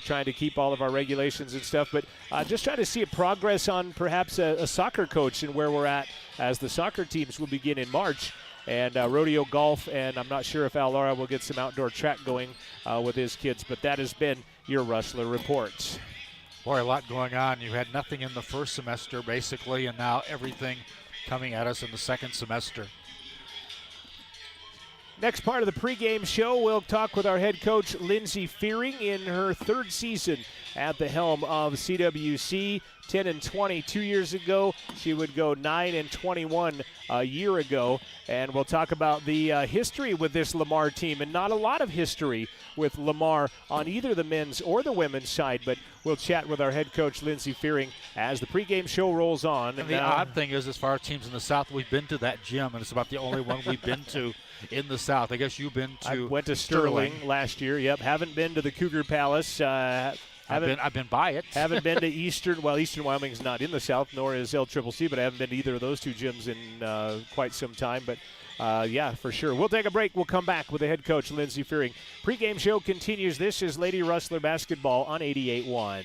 trying to keep all of our regulations and stuff. But just trying to see a progress on perhaps a soccer coach and where we're at as the soccer teams will begin in March. And rodeo golf, and I'm not sure if Al Lara will get some outdoor track going with his kids, but that has been your Rustler Report. Boy, a lot going on. You had nothing in the first semester, basically, and now everything coming at us in the second semester. Next part of the pregame show, we'll talk with our head coach, Lindsay Fearing, in her third season at the helm of CWC. 10-20 2 years ago. She would go 9-21 a year ago. And we'll talk about the history with this Lamar team, and not a lot of history with Lamar on either the men's or the women's side. But we'll chat with our head coach, Lindsay Fearing, as the pregame show rolls on. And the odd thing is, as far as teams in the South, we've been to that gym, and it's about the only one we've been to in the South. I guess you've been to I went to Sterling last year. Yep, haven't been to the Cougar Palace. I've been by it. Haven't been to Eastern Wyoming's not in the South, nor is LCCC, but I haven't been to either of those two gyms in quite some time. But, yeah, for sure. We'll take a break. We'll come back with the head coach, Lindsay Fearing. Pre-game show continues. This is Lady Rustler Basketball on 88.1.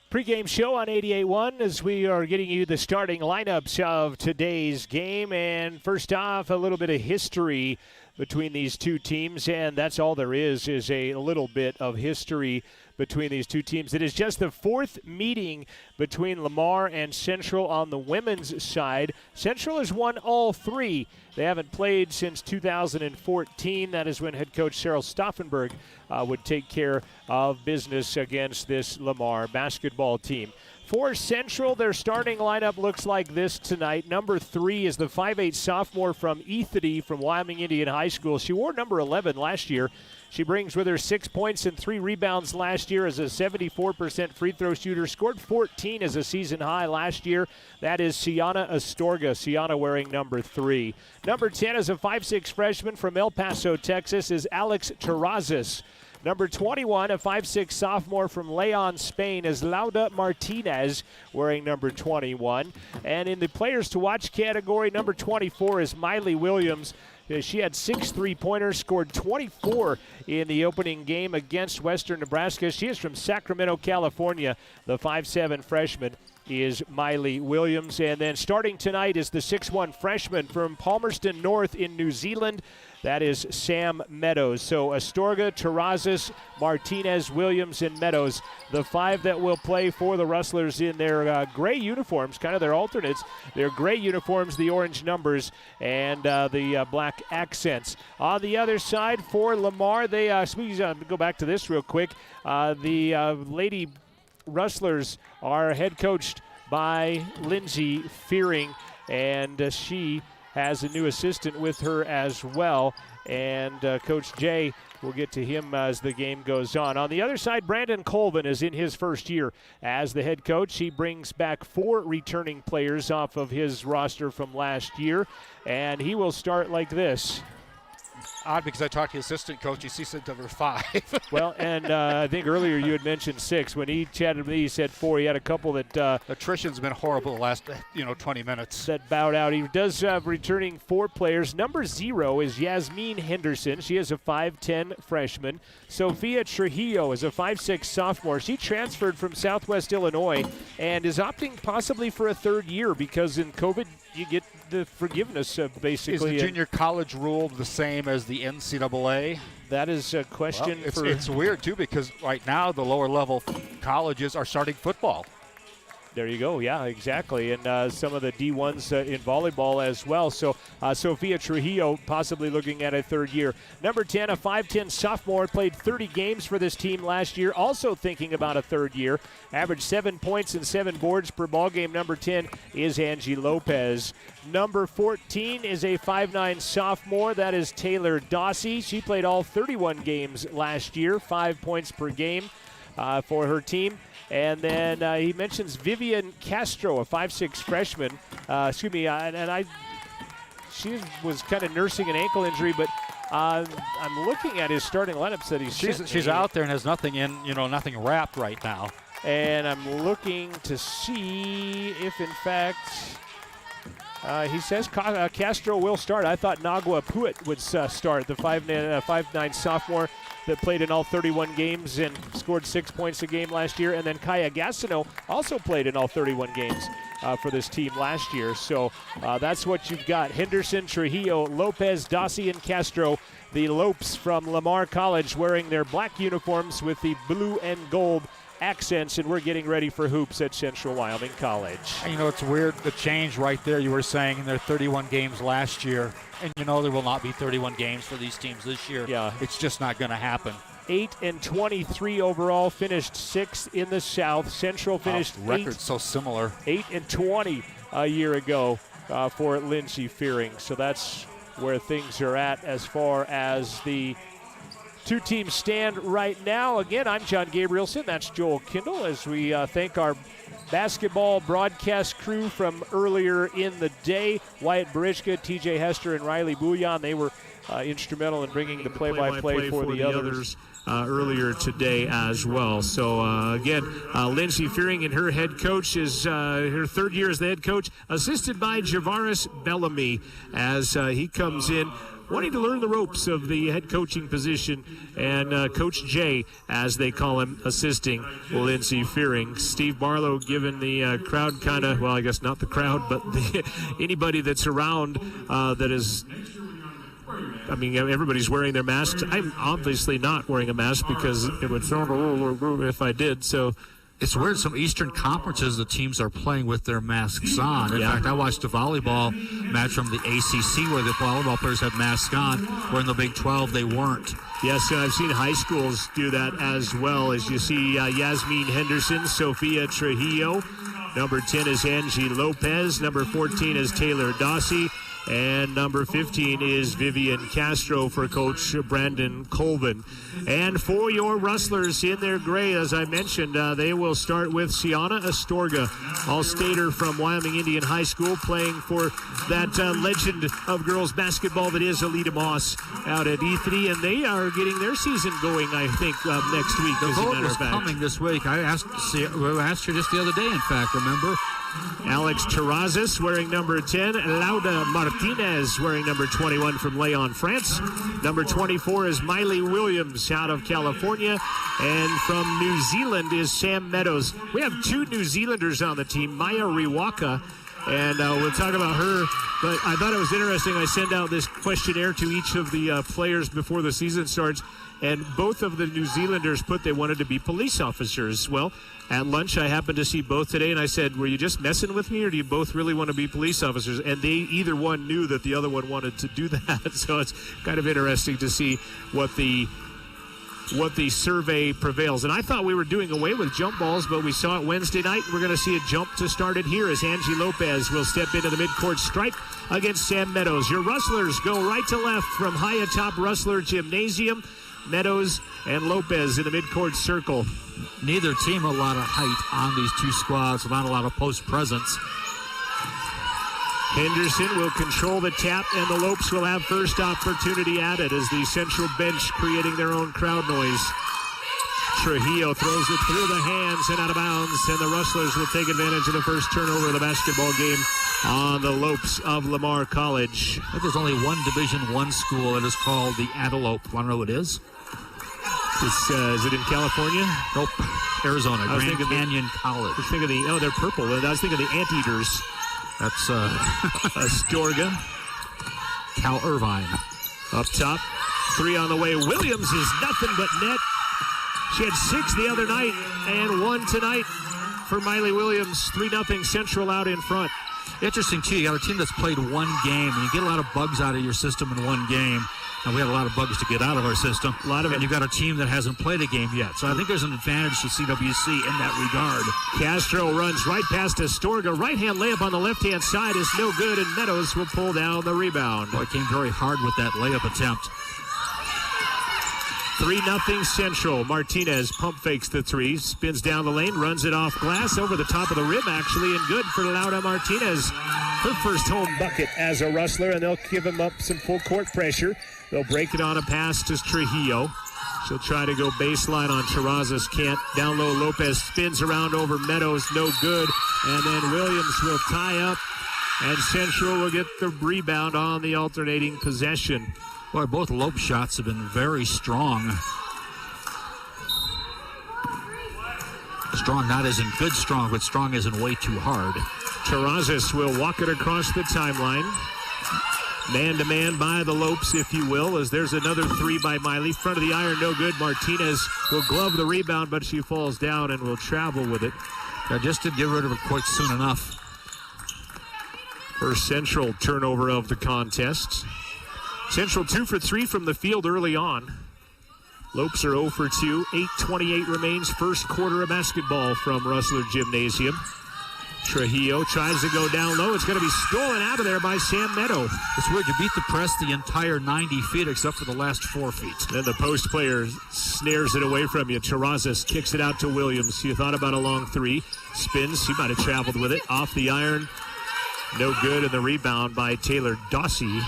Pre-game show on 88.1 as we are getting you the starting lineups of today's game. And first off, a little bit of history between these two teams, and that's all there is a little bit of history between these two teams. It is just the fourth meeting between Lamar and Central on the women's side. Central has won all three. They haven't played since 2014. That is when head coach Cheryl Stauffenberg would take care of business against this Lamar basketball team. For Central, their starting lineup looks like this tonight. Number 3 is the 5'8 sophomore from Ethity from Wyoming Indian High School. She wore number 11 last year. She brings with her 6 points and 3 rebounds last year as a 74% free throw shooter. Scored 14 as a season high last year. That is Sienna Astorga. Sienna wearing number 3. Number 10 is a 5'6 freshman from El Paso, Texas, is Alex Terrazas. Number 21, a 5'6 sophomore from Leon, Spain, is Lauda Martinez, wearing number 21. And in the players to watch category, number 24 is Miley Williams. She had 6 3-pointers, scored 24 in the opening game against Western Nebraska. She is from Sacramento, California. The 5'7 freshman is Miley Williams. And then starting tonight is the 6'1 freshman from Palmerston North in New Zealand. That is Sam Meadows. So Astorga, Terrazas, Martinez, Williams, and Meadows, the 5 that will play for the Rustlers in their gray uniforms, kind of their alternates. Their gray uniforms, the orange numbers, and the black accents. On the other side for Lamar, they go back to this real quick. The Lady Rustlers are head coached by Lindsay Fearing, and she has a new assistant with her as well, and Coach Jay, we'll get to him as the game goes on. On the other side, Brandon Colvin is in his first year as the head coach. He brings back 4 returning players off of his roster from last year, and he will start like this. Odd, because I talked to the assistant coach, he said there were 5. Well, and I think earlier you had mentioned 6. When he chatted with me, he said 4. He had a couple that attrition's been horrible the last 20 minutes. That bowed out. He does have returning 4 players. Number 0 is Yasmin Henderson. She is a 5'10 freshman. Sophia Trujillo is a 5'6 sophomore. She transferred from Southwest Illinois and is opting possibly for a 3rd year because in COVID you get the forgiveness of basically. Is the junior college rule the same as the NCAA? That is a question. Well, it's weird, too, because right now the lower level colleges are starting football. There you go. Yeah, exactly. And some of the D1s in volleyball as well. So Sophia Trujillo possibly looking at a 3rd year. Number 10, a 5'10 sophomore, played 30 games for this team last year. Also thinking about a 3rd year. Averaged 7 points and 7 boards per ball game. Number 10 is Angie Lopez. Number 14 is a 5'9 sophomore. That is Taylor Dossie. She played all 31 games last year. 5 points per game for her team. And then he mentions Vivian Castro, a 5'6 freshman. She was kind of nursing an ankle injury, but I'm looking at his starting lineups that she's out there and has nothing nothing wrapped right now. And I'm looking to see if, in fact, he says Castro will start. I thought Nagua Puit would start, the 5'9 sophomore that played in all 31 games and scored 6 points a game last year. And then Kaya Gassino also played in all 31 games for this team last year. So that's what you've got. Henderson, Trujillo, Lopez, Dossie, and Castro, the Lopes from Lamar College, wearing their black uniforms with the blue and gold accents, and we're getting ready for hoops at Central Wyoming College. It's weird, the change right there. You were saying there 31 games last year, and there will not be 31 games for these teams this year. Yeah. It's just not going to happen. 8-23 overall, finished 6th in the South. Central finished record so similar. 8-20 a year ago for Lindsay Fearing. So that's where things are at as far as the 2 teams stand right now. Again, I'm John Gabrielson. That's Joel Kindle as we thank our basketball broadcast crew from earlier in the day. Wyatt Barishka, TJ Hester, and Riley Bouillon. They were instrumental in bringing the play-by-play for the others earlier today as well. So, again, Lindsay Fearing and her head coach is her 3rd year as the head coach, assisted by Javaris Bellamy as he comes in wanting to learn the ropes of the head coaching position. And Coach Jay, as they call him, assisting Lindsey Fearing. Steve Barlow giving the crowd kind of, well, I guess not the crowd, but anybody that's around that is, I mean, everybody's wearing their masks. I'm obviously not wearing a mask because it would sound a little if I did. So it's weird. Some Eastern conferences, the teams are playing with their masks on. In fact, I watched a volleyball match from the ACC where the volleyball players had masks on, where in the Big 12 they weren't. Yes, and I've seen high schools do that as well. As you see, Yasmin Henderson, Sophia Trujillo. Number 10 is Angie Lopez. Number 14 is Taylor Dossie. And number 15 is Vivian Castro for Coach Brandon Colvin. And for your Rustlers in their gray, as I mentioned, they will start with Sienna Astorga, all-stater from Wyoming Indian High School, playing for that legend of girls basketball that is Alita Moss out at E3. And they are getting their season going, I think, next week, as a matter of fact. Coming this week. I asked her just the other day, in fact, remember? Alex Terrazas wearing number 10. Lauda Martinez wearing number 21 from Lyon, France. Number 24 is Miley Williams out of California. And from New Zealand is Sam Meadows. We have 2 New Zealanders on the team, Maya Riwaka. And we'll talk about her. But I thought it was interesting. I send out this questionnaire to each of the players before the season starts. And both of the New Zealanders put they wanted to be police officers. Well, at lunch, I happened to see both today, and I said, were you just messing with me, or do you both really want to be police officers? And they, either one knew that the other one wanted to do that. So it's kind of interesting to see what the survey prevails. And I thought we were doing away with jump balls, but we saw it Wednesday night. We're going to see a jump to start it here as Angie Lopez will step into the midcourt stripe against Sam Meadows. Your Rustlers go right to left from high atop Rustler Gymnasium. Meadows and Lopez in the midcourt circle. Neither team a lot of height on these two squads, not a lot of post presence. Henderson will control the tap, and the Lopes will have first opportunity at it as the central bench creating their own crowd noise. Trujillo throws it through the hands and out of bounds, and the Rustlers will take advantage of the first turnover of the basketball game on the Lopes of Lamar College. I think there's only one Division I school that is called the Antelope. Want to know what it is? Is it in California? Nope. Arizona. Grand Canyon College. I was thinking they're purple. I was thinking the Anteaters. That's Astorga. Cal Irvine. Up top. 3 on the way. Williams is nothing but net. She had 6 the other night and 1 tonight for Miley Williams. 3-0 Central out in front. Interesting, too. You got a team that's played one game, and you get a lot of bugs out of your system in one game. And we had a lot of bugs to get out of our system. A lot of and you've got a team that hasn't played a game yet. So I think there's an advantage to CWC in that regard. Castro runs right past Astorga. Right-hand layup on the left-hand side is no good, and Meadows will pull down the rebound. Boy, came very hard with that layup attempt. 3-0 Central. Martinez pump fakes the 3, spins down the lane, runs it off glass, over the top of the rim, actually, and good for Lauda Martinez. Her first home bucket as a Rustler, and they'll give him up some full court pressure. They'll break it on a pass to Trujillo. She'll try to go baseline on Terrazas. Can't. Down low, Lopez spins around over Meadows. No good. And then Williams will tie up, and Central will get the rebound on the alternating possession. Boy, both Lope shots have been very strong. Strong not as in good strong, but strong as in way too hard. Terrazas will walk it across the timeline. Man-to-man by the Lopes, if you will, as there's another 3 by Miley. Front of the iron, no good. Martinez will glove the rebound, but she falls down and will travel with it. I just didn't get rid of it quite soon enough. First Central turnover of the contest. Central 2 for 3 from the field early on. Lopes are 0 for 2. 8:28 remains, first quarter of basketball from Rustler Gymnasium. Trujillo tries to go down low. It's going to be stolen out of there by Sam Meadow. It's weird. You beat the press the entire 90 feet except for the last 4 feet. Then the post player snares it away from you. Terrazas kicks it out to Williams. You thought about a long 3. Spins. She might have traveled with it. Off the iron. No good. And the rebound by Taylor Dossie.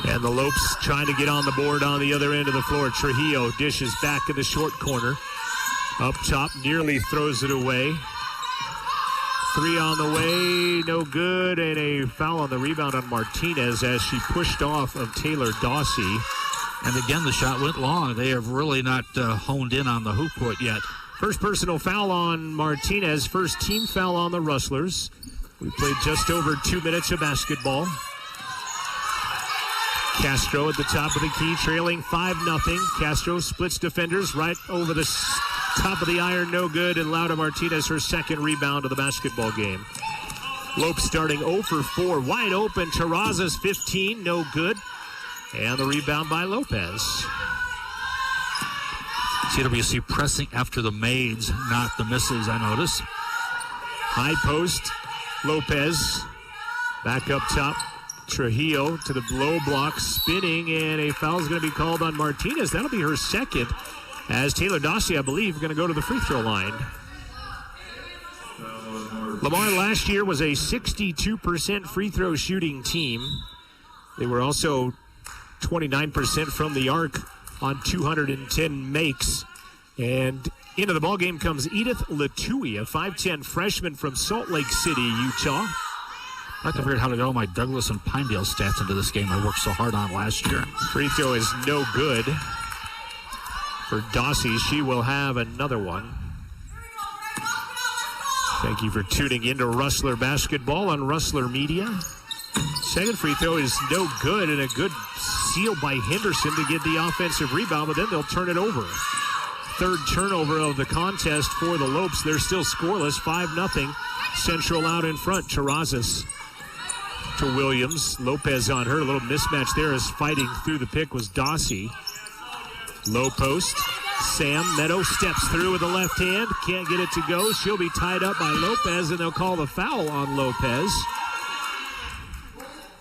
And the Lopes trying to get on the board on the other end of the floor. Trujillo dishes back in the short corner. Up top, nearly throws it away. Three on the way, no good, and a foul on the rebound on Martinez as she pushed off of Taylor Dawsey. And again, the shot went long. They have really not honed in on the hoop point yet. First personal foul on Martinez, first team foul on the Rustlers. We played just over 2 minutes of basketball. Castro at the top of the key, trailing 5-0. Castro splits defenders right over the top of the iron, no good, and Laura Martinez her second rebound of the basketball game. Lopes starting 0 for 4, wide open. Terrazas 15, no good, and the rebound by Lopez. CWC pressing after the maids, not the misses, I notice. High post, Lopez back up top. Trujillo to the low block, spinning, and a foul is going to be called on Martinez. That'll be her second, as Taylor Dawsey, I believe, going to go to the free throw line. Lamar last year was a 62% free throw shooting team. They were also 29% from the arc on 210 makes. And into the ballgame comes Edith Latui, a 5'10 freshman from Salt Lake City, Utah. I have to figure out how to get all my Douglas and Pinedale stats into this game I worked so hard on last year. Free throw is no good for Dawsey. She will have another one. Thank you for tuning into Rustler Basketball on Rustler Media. Second free throw is no good, and a good seal by Henderson to get the offensive rebound, but then they'll turn it over. Third turnover of the contest for the Lopes. They're still scoreless, 5-0. Central out in front. Terrazas to Williams. Lopez on her. A little mismatch there as fighting through the pick was Dawsey. Low post. Sam Meadow steps through with the left hand. Can't get it to go. She'll be tied up by Lopez, and they'll call the foul on Lopez.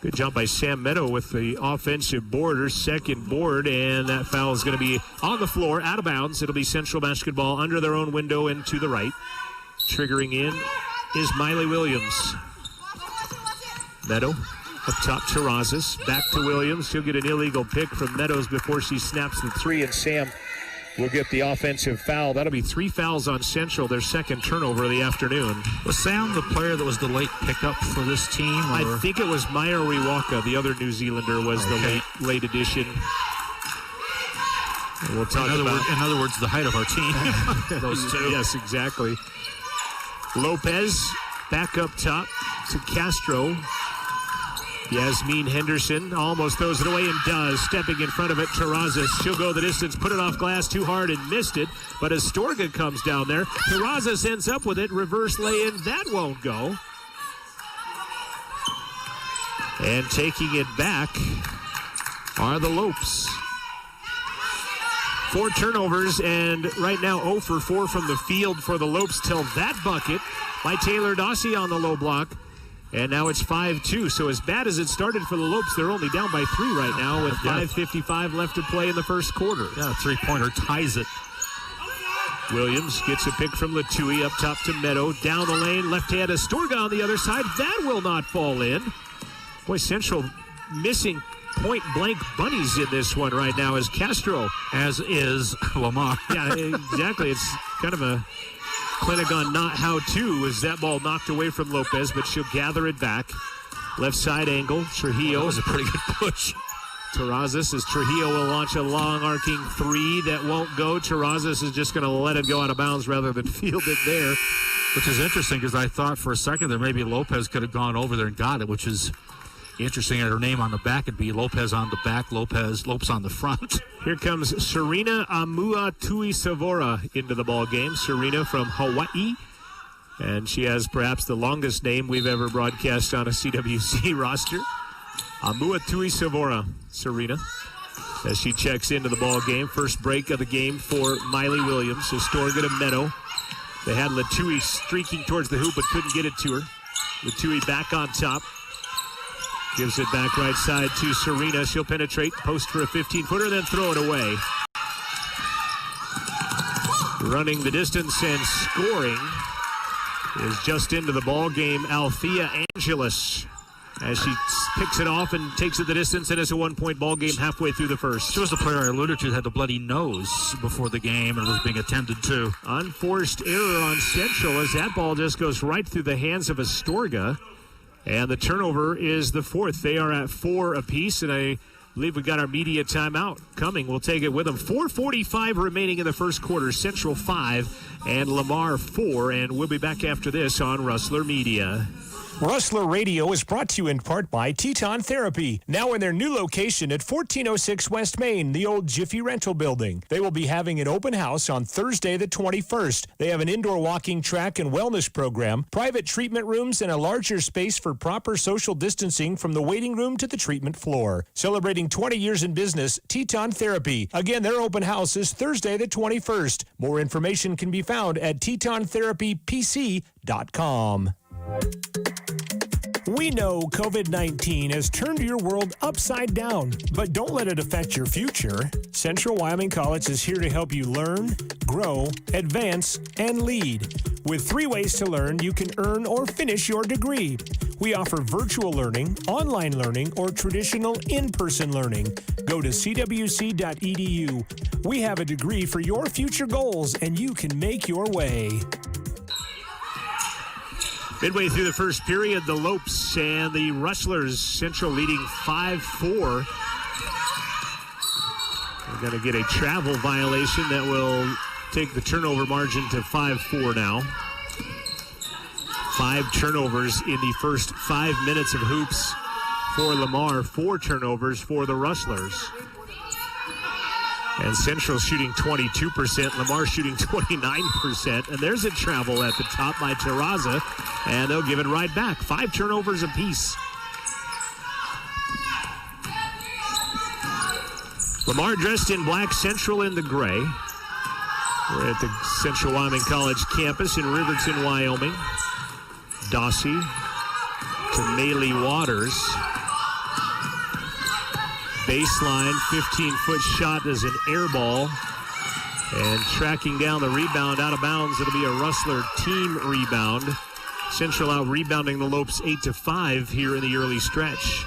Good job by Sam Meadow with the offensive board, her second board, and that foul is going to be on the floor, out of bounds. It'll be Central Basketball under their own window and to the right. Triggering in is Miley Williams. Meadow up top, Terrazas. Back to Williams. She'll get an illegal pick from Meadows before she snaps the three, and Sam will get the offensive foul. That'll be 3 fouls on Central, their second turnover of the afternoon. Was Sam the player that was the late pickup for this team? Or? I think it was Maya Riwaka, the other New Zealander, was the late addition. And we'll talk in other words, the height of our team. Those two. Yes, exactly. Lopez back up top to Castro. Yasmin Henderson almost throws it away and does. Stepping in front of it, Terrazas. She'll go the distance, put it off glass too hard and missed it. But Astorga comes down there. Terrazas ends up with it. Reverse lay-in. That won't go. And taking it back are the Lopes. 4 turnovers, and right now 0 for 4 from the field for the Lopes till that bucket by Taylor Dawsey on the low block. And now it's 5-2. So as bad as it started for the Lopes, they're only down by 3 right now with 5:55 left to play in the first quarter. Yeah, a three-pointer ties it. Williams gets a pick from Latui up top to Meadow. Down the lane, left hand Astorga on the other side. That will not fall in. Boy, Central missing point-blank bunnies in this one right now as Castro. As is Lamar. Yeah, exactly. It's kind of a clinic on not how to, as that ball knocked away from Lopez, but she'll gather it back. Left side angle, Trujillo. That was a pretty good push. Terrazas as Trujillo will launch a long arcing 3 that won't go. Terrazas is just going to let it go out of bounds rather than field it there. Which is interesting because I thought for a second that maybe Lopez could have gone over there and got it, which is interesting. Her name on the back would be Lopez on the back, Lopes on the front. Here comes Serena Amuatui-Savora into the ball game. Serena from Hawaii, and she has perhaps the longest name we've ever broadcast on a CWC roster. Amuatui-Savora, Serena, as she checks into the ball game. First break of the game for Miley Williams. Astorga to Meadow. They had Latui streaking towards the hoop but couldn't get it to her. Latui back on top. Gives it back right side to Serena. She'll penetrate, post for a 15-footer, then throw it away. Running the distance and scoring is just into the ball game, Althea Angeles. as she picks it off and takes it the distance, and it's a 1-point ball game halfway through the first. She was the player I alluded to, had the bloody nose before the game and was being attended to. Unforced error on Central as that ball just goes right through the hands of Astorga. And the turnover is the fourth. They are at 4 apiece, and I believe we got our media timeout coming. We'll take it with them. 4:45 remaining in the first quarter. Central 5 and Lamar 4, and we'll be back after this on Rustler Media. Rustler Radio is brought to you in part by Teton Therapy, now in their new location at 1406 West Main, the old Jiffy Rental Building. They will be having an open house on Thursday the 21st. They have an indoor walking track and wellness program, private treatment rooms, and a larger space for proper social distancing from the waiting room to the treatment floor. Celebrating 20 years in business, Teton Therapy. Again, their open house is Thursday the 21st. More information can be found at tetontherapypc.com. We know COVID-19 has turned your world upside down, but don't let it affect your future. Central Wyoming College is here to help you learn, grow, advance, and lead. With 3 ways to learn, you can earn or finish your degree. We offer virtual learning, online learning, or traditional in-person learning. Go to cwc.edu. We have a degree for your future goals, and you can make your way. Midway through the first period, the Lopes and the Rustlers, Central leading 5-4. We're going to get a travel violation that will take the turnover margin to 5-4 now. 5 turnovers in the first 5 minutes of hoops for Lamar, 4 turnovers for the Rustlers. And Central shooting 22%, Lamar shooting 29%. And there's a travel at the top by Terraza, and they'll give it right back. 5 turnovers apiece. Lamar dressed in black, Central in the gray. We're at the Central Wyoming College campus in Riverton, Wyoming. Dossie to Maylee Waters. Baseline, 15-foot shot as an air ball. And tracking down the rebound out of bounds, it'll be a Rustler team rebound. Central out rebounding the Lopes 8-5 here in the early stretch.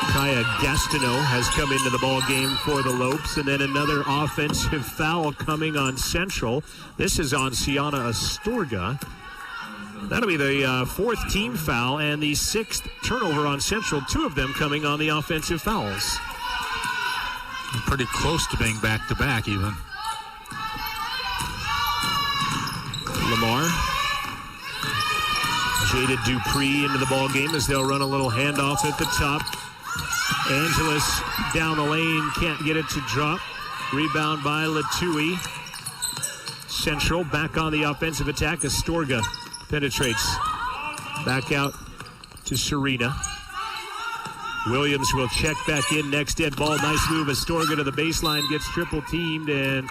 Kaya Gastineau has come into the ball game for the Lopes, and then another offensive foul coming on Central. This is on Sienna Astorga. That'll be the 4th team foul and the 6th turnover on Central, 2 of them coming on the offensive fouls. Pretty close to being back-to-back even. Lamar. Jada Dupree into the ball game as they'll run a little handoff at the top. Angeles down the lane, can't get it to drop. Rebound by Latui. Central back on the offensive attack. Astorga penetrates. Back out to Serena. Williams will check back in next dead ball. Nice move. Astorga to the baseline, gets triple teamed and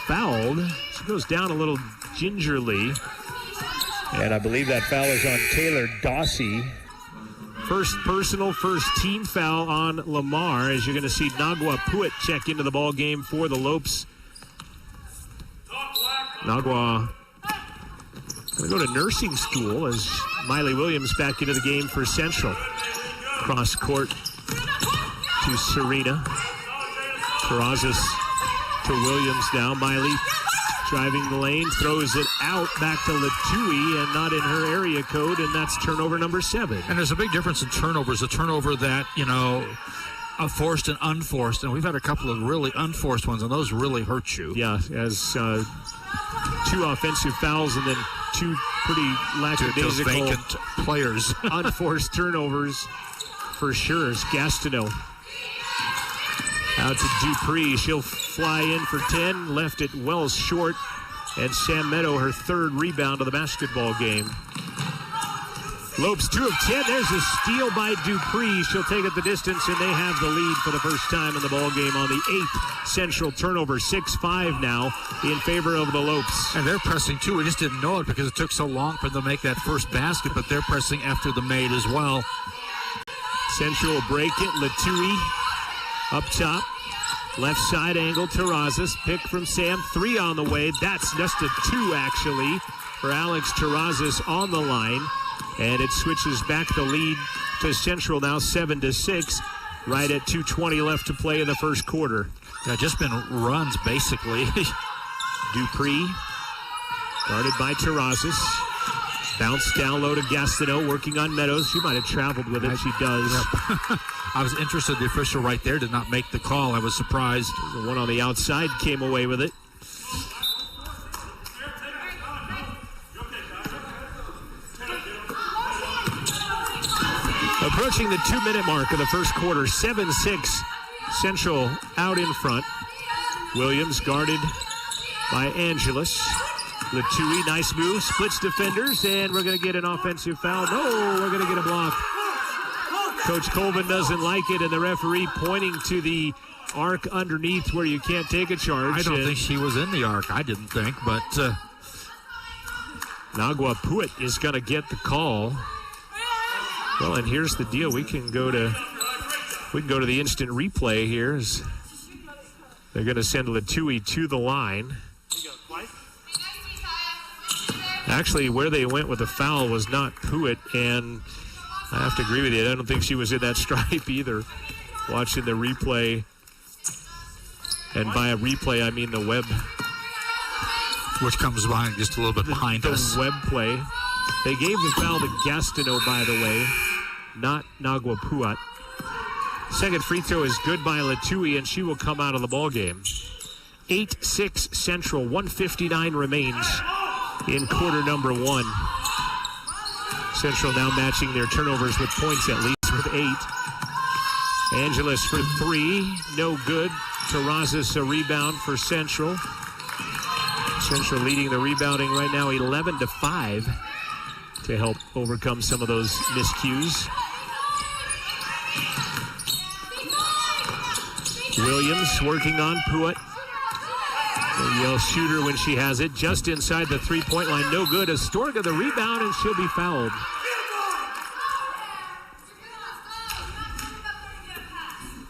fouled. She goes down a little gingerly. And I believe that foul is on Taylor Dossie. First personal, first team foul on Lamar, as you're going to see Nagwa Puit check into the ball game for the Lopes. Nagwa going to go to nursing school as Miley Williams back into the game for Central. Cross court to Serena. Terrazas to Williams now. Miley driving the lane, throws it out back to Latui, and not in her area code, and that's turnover number 7. And there's a big difference in turnovers. A turnover that, forced and unforced, and we've had a couple of really unforced ones, and those really hurt you. Yeah, as 2 offensive fouls and then 2 pretty lackadaisical vacant players. Unforced turnovers for sure. It's Gastineau. Out to Dupree. She'll fly in for 10. Left it well short. And Sam Meadow, her 3rd rebound of the basketball game. Lopes 2 of 10. There's a steal by Dupree. She'll take it the distance, and they have the lead for the first time in the ball game on the 8th Central turnover. 6-5 now in favor of the Lopes. And they're pressing too. We just didn't know it because it took so long for them to make that first basket, but they're pressing after the made as well. Central will break it. Latui up top. Left side angle, Terrazas. Pick from Sam. 3 on the way. That's just a 2, actually, for Alex Terrazas on the line. And it switches back the lead to Central now 7-6. Right at 2:20 left to play in the first quarter. Yeah, just been runs, basically. Dupree, guarded by Terrazas. Bounce down low to Gastineau, working on Meadows. She might have traveled with it. She does. Yep. I was interested. The official right there did not make the call. I was surprised. The one on the outside came away with it. Approaching the 2-minute mark of the first quarter, 7-6, Central out in front. Williams guarded by Angeles. Latui, nice move, splits defenders, and we're going to get an offensive foul. No, we're going to get a block. Coach Colvin doesn't like it, and the referee pointing to the arc underneath where you can't take a charge. I don't think she was in the arc. I didn't think, but Nagua Puit is going to get the call. Well, and here's the deal. We can go to the instant replay here. They're going to send Latui to the line. Actually, where they went with the foul was not Puit, and I have to agree with you. I don't think she was in that stripe either. Watching the replay, and by a replay, I mean the web. Which comes behind, just a little bit behind us. The web play. They gave the foul to Gastineau, by the way, not Nagua Puat. Second free throw is good by Latui, and she will come out of the ball game. 8-6 Central, 1:59 remains in quarter number 1. Central now matching their turnovers with points, at least with 8. Angeles for 3, no good. Terrazas a rebound for Central. Central leading the rebounding right now 11-5 to help overcome some of those miscues. Williams working on Puit. Yell shooter when she has it. Just inside the three-point line. No good. Astorga the rebound, and she'll be fouled.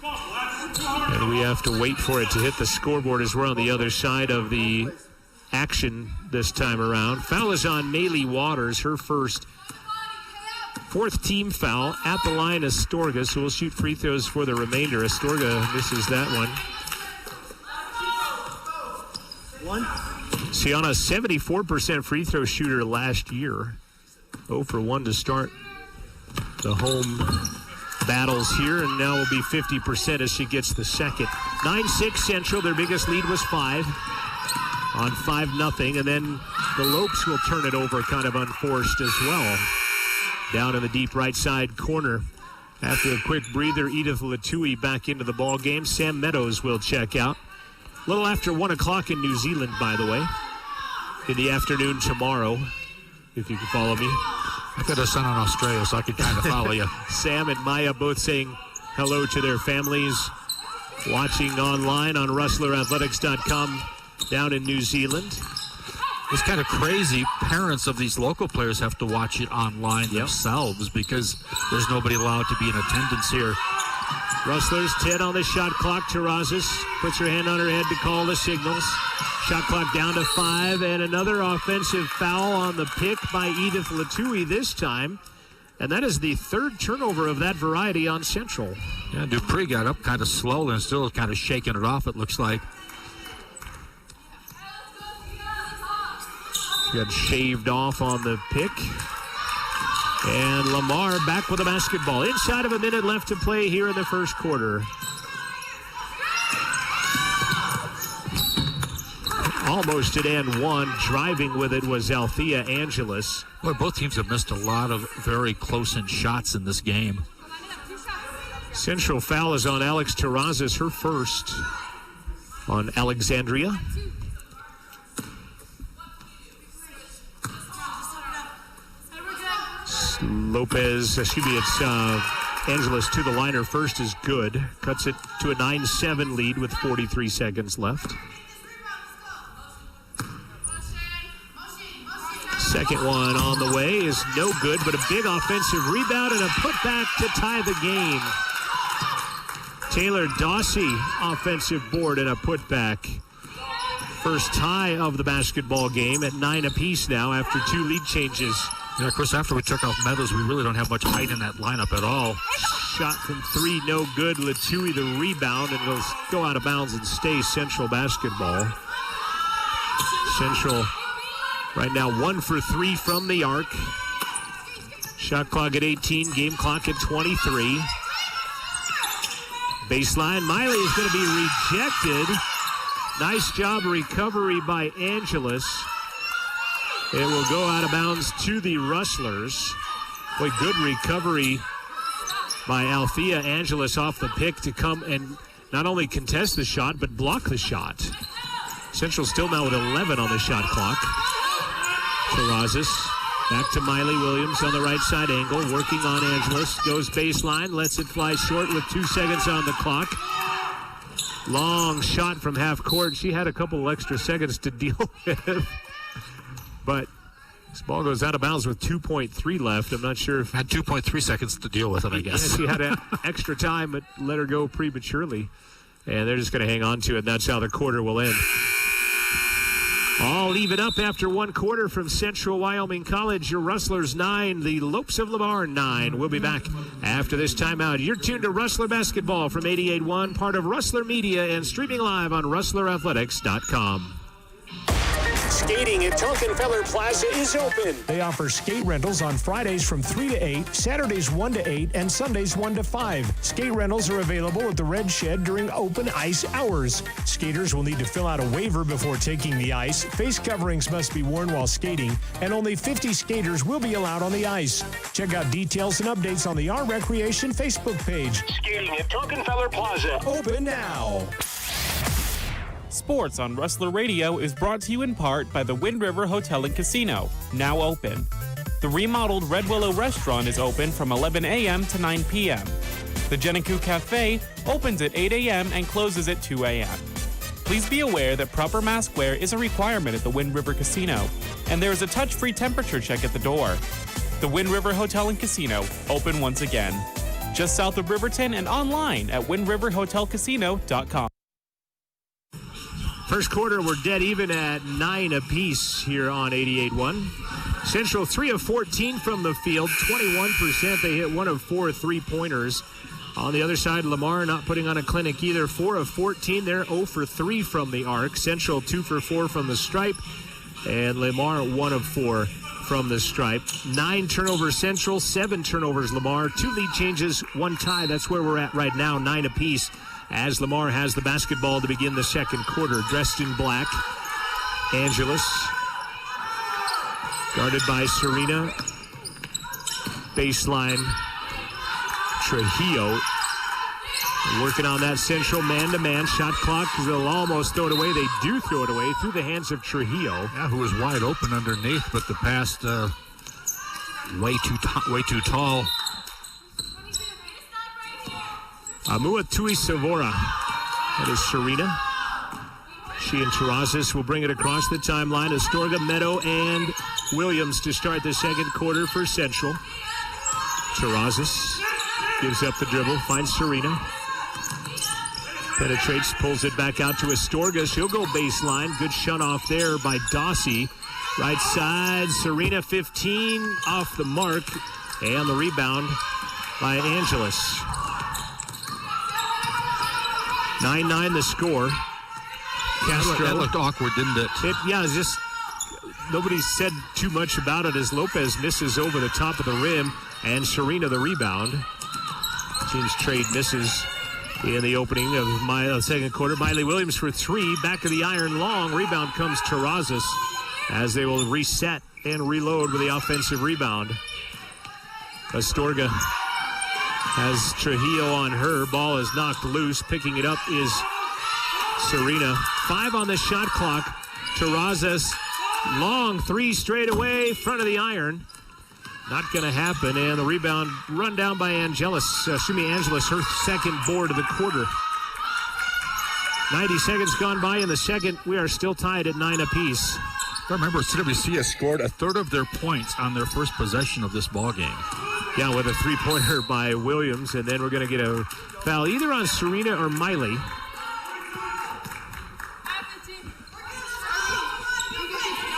And we have to wait for it to hit the scoreboard as we're on the other side of the action this time around. Foul is on Maylee Waters, her first. 4th team foul at the line. Astorga, so we'll shoot free throws for the remainder. Astorga misses that one. Sienna, 74% free throw shooter last year. 0 for 1 to start the home battles here, and now will be 50% as she gets the second. 9-6 Central, their biggest lead was 5 on 5-0, and then the Lopes will turn it over kind of unforced as well. Down in the deep right side corner. After a quick breather, Edith Latui back into the ball game. Sam Meadows will check out. A little after 1 o'clock in New Zealand, by the way. In the afternoon tomorrow, if you can follow me. I've got a son in Australia, so I could kind of follow you. Sam and Maya both saying hello to their families. Watching online on RustlerAthletics.com down in New Zealand. It's kind of crazy. Parents of these local players have to watch it online themselves because there's nobody allowed to be in attendance here. Rustlers, 10 on the shot clock. Terrazas puts her hand on her head to call the signals. Shot clock down to 5, and another offensive foul on the pick by Edith Latui this time. And that is the 3rd turnover of that variety on Central. Yeah, Dupree got up kind of slow and still kind of shaking it off, it looks like. Got shaved off on the pick. And Lamar back with the basketball. Inside of a minute left to play here in the first quarter. Almost at end 1. Driving with it was Althea Angeles. Boy, both teams have missed a lot of very close-in shots in this game. Central foul is on Alex Terrazas, her first on Alexandria. Lopez, it's Angeles to the line. Her first is good. Cuts it to a 9-7 lead with 43 seconds left. Second one on the way is no good, but a big offensive rebound and a putback to tie the game. Taylor Dawsey, offensive board and a putback. First tie of the basketball game at 9 apiece now after 2 lead changes. Yeah, Chris, after we took off Meadows, we really don't have much height in that lineup at all. Shot from 3, no good. Latui the rebound, and it'll go out of bounds and stay Central basketball. Central right now 1 for 3 from the arc. Shot clock at 18, game clock at 23. Baseline, Miley is going to be rejected. Nice job recovery by Angeles. It will go out of bounds to the Rustlers. Boy, good recovery by Althea Angeles off the pick to come and not only contest the shot, but block the shot. Central still now with 11 on the shot clock. Terrazas back to Miley Williams on the right side angle, working on Angeles. Goes baseline, lets it fly short with 2 seconds on the clock. Long shot from half court. She had a couple extra seconds to deal with. But this ball goes out of bounds with 2.3 left. I'm not sure if... Had 2.3 seconds to deal with it, I guess. Yeah, she had extra time, but let her go prematurely. And they're just going to hang on to it, and that's how the quarter will end. All even up after 1 quarter from Central Wyoming College. Your Rustlers 9, the Lopes of Lamar 9. We'll be back after this timeout. You're tuned to Rustler Basketball from 88.1, part of Rustler Media and streaming live on rustlerathletics.com. Skating at Tonkinfeller Plaza is open. They offer skate rentals on Fridays from 3 to 8, Saturdays 1 to 8, and Sundays 1 to 5. Skate rentals are available at the Red Shed during open ice hours. Skaters will need to fill out a waiver before taking the ice. Face coverings must be worn while skating, and only 50 skaters will be allowed on the ice. Check out details and updates on the Our Recreation Facebook page. Skating at Tonkinfeller Plaza. Open now. Sports on Rustler Radio is brought to you in part by the Wind River Hotel and Casino, now open. The remodeled Red Willow restaurant is open from 11 a.m. to 9 p.m. The Jenikou Cafe opens at 8 a.m. and closes at 2 a.m. Please be aware that proper mask wear is a requirement at the Wind River Casino, and there is a touch-free temperature check at the door. The Wind River Hotel and Casino, open once again. Just south of Riverton and online at windriverhotelcasino.com. First quarter, we're dead even at 9 apiece here on 88.1. Central 3 of 14 from the field, 21%. They hit 1 of 4 3-pointers. On the other side, Lamar not putting on a clinic either. 4 of 14. They're 0 for 3 from the arc. Central 2 for 4 from the stripe. And Lamar 1 of 4 from the stripe. 9 turnovers Central, 7 turnovers Lamar. 2 lead changes, 1 tie. That's where we're at right now, 9 apiece. As Lamar has the basketball to begin the second quarter. Dressed in black, Angeles. Guarded by Serena. Baseline, Trujillo. Working on that Central man-to-man. Shot clock, they'll almost throw it away. They do throw it away through the hands of Trujillo. Yeah, who was wide open underneath, but the pass way too tall. Amua Tui Savora. That is Serena. She and Terrazas will bring it across the timeline. Astorga, Meadow, and Williams to start the second quarter for Central. Terrazas gives up the dribble, finds Serena. Penetrates, pulls it back out to Astorga. She'll go baseline. Good shut off there by Dawsey. Right side, Serena 15 off the mark. And the rebound by Angeles. 9-9 the score. Castro. That looked awkward, didn't it? Just nobody said too much about it as Lopez misses over the top of the rim and Serena the rebound. Teams trade misses in the opening of the second quarter. Miley Williams for 3. Back of the iron long. Rebound comes Terrazas as they will reset and reload with the offensive rebound. Astorga has Trujillo on her. Ball is knocked loose. Picking it up is Serena. 5 on the shot clock. Terrazas, long 3 straight away, front of the iron. Not going to happen. And the rebound run down by Angeles, her second board of the quarter. 90 seconds gone by in the second. We are still tied at 9 apiece. I remember CWC has scored a third of their points on their first possession of this ball game. Yeah, with a three-pointer by Williams, and then we're going to get a foul either on Serena or Miley.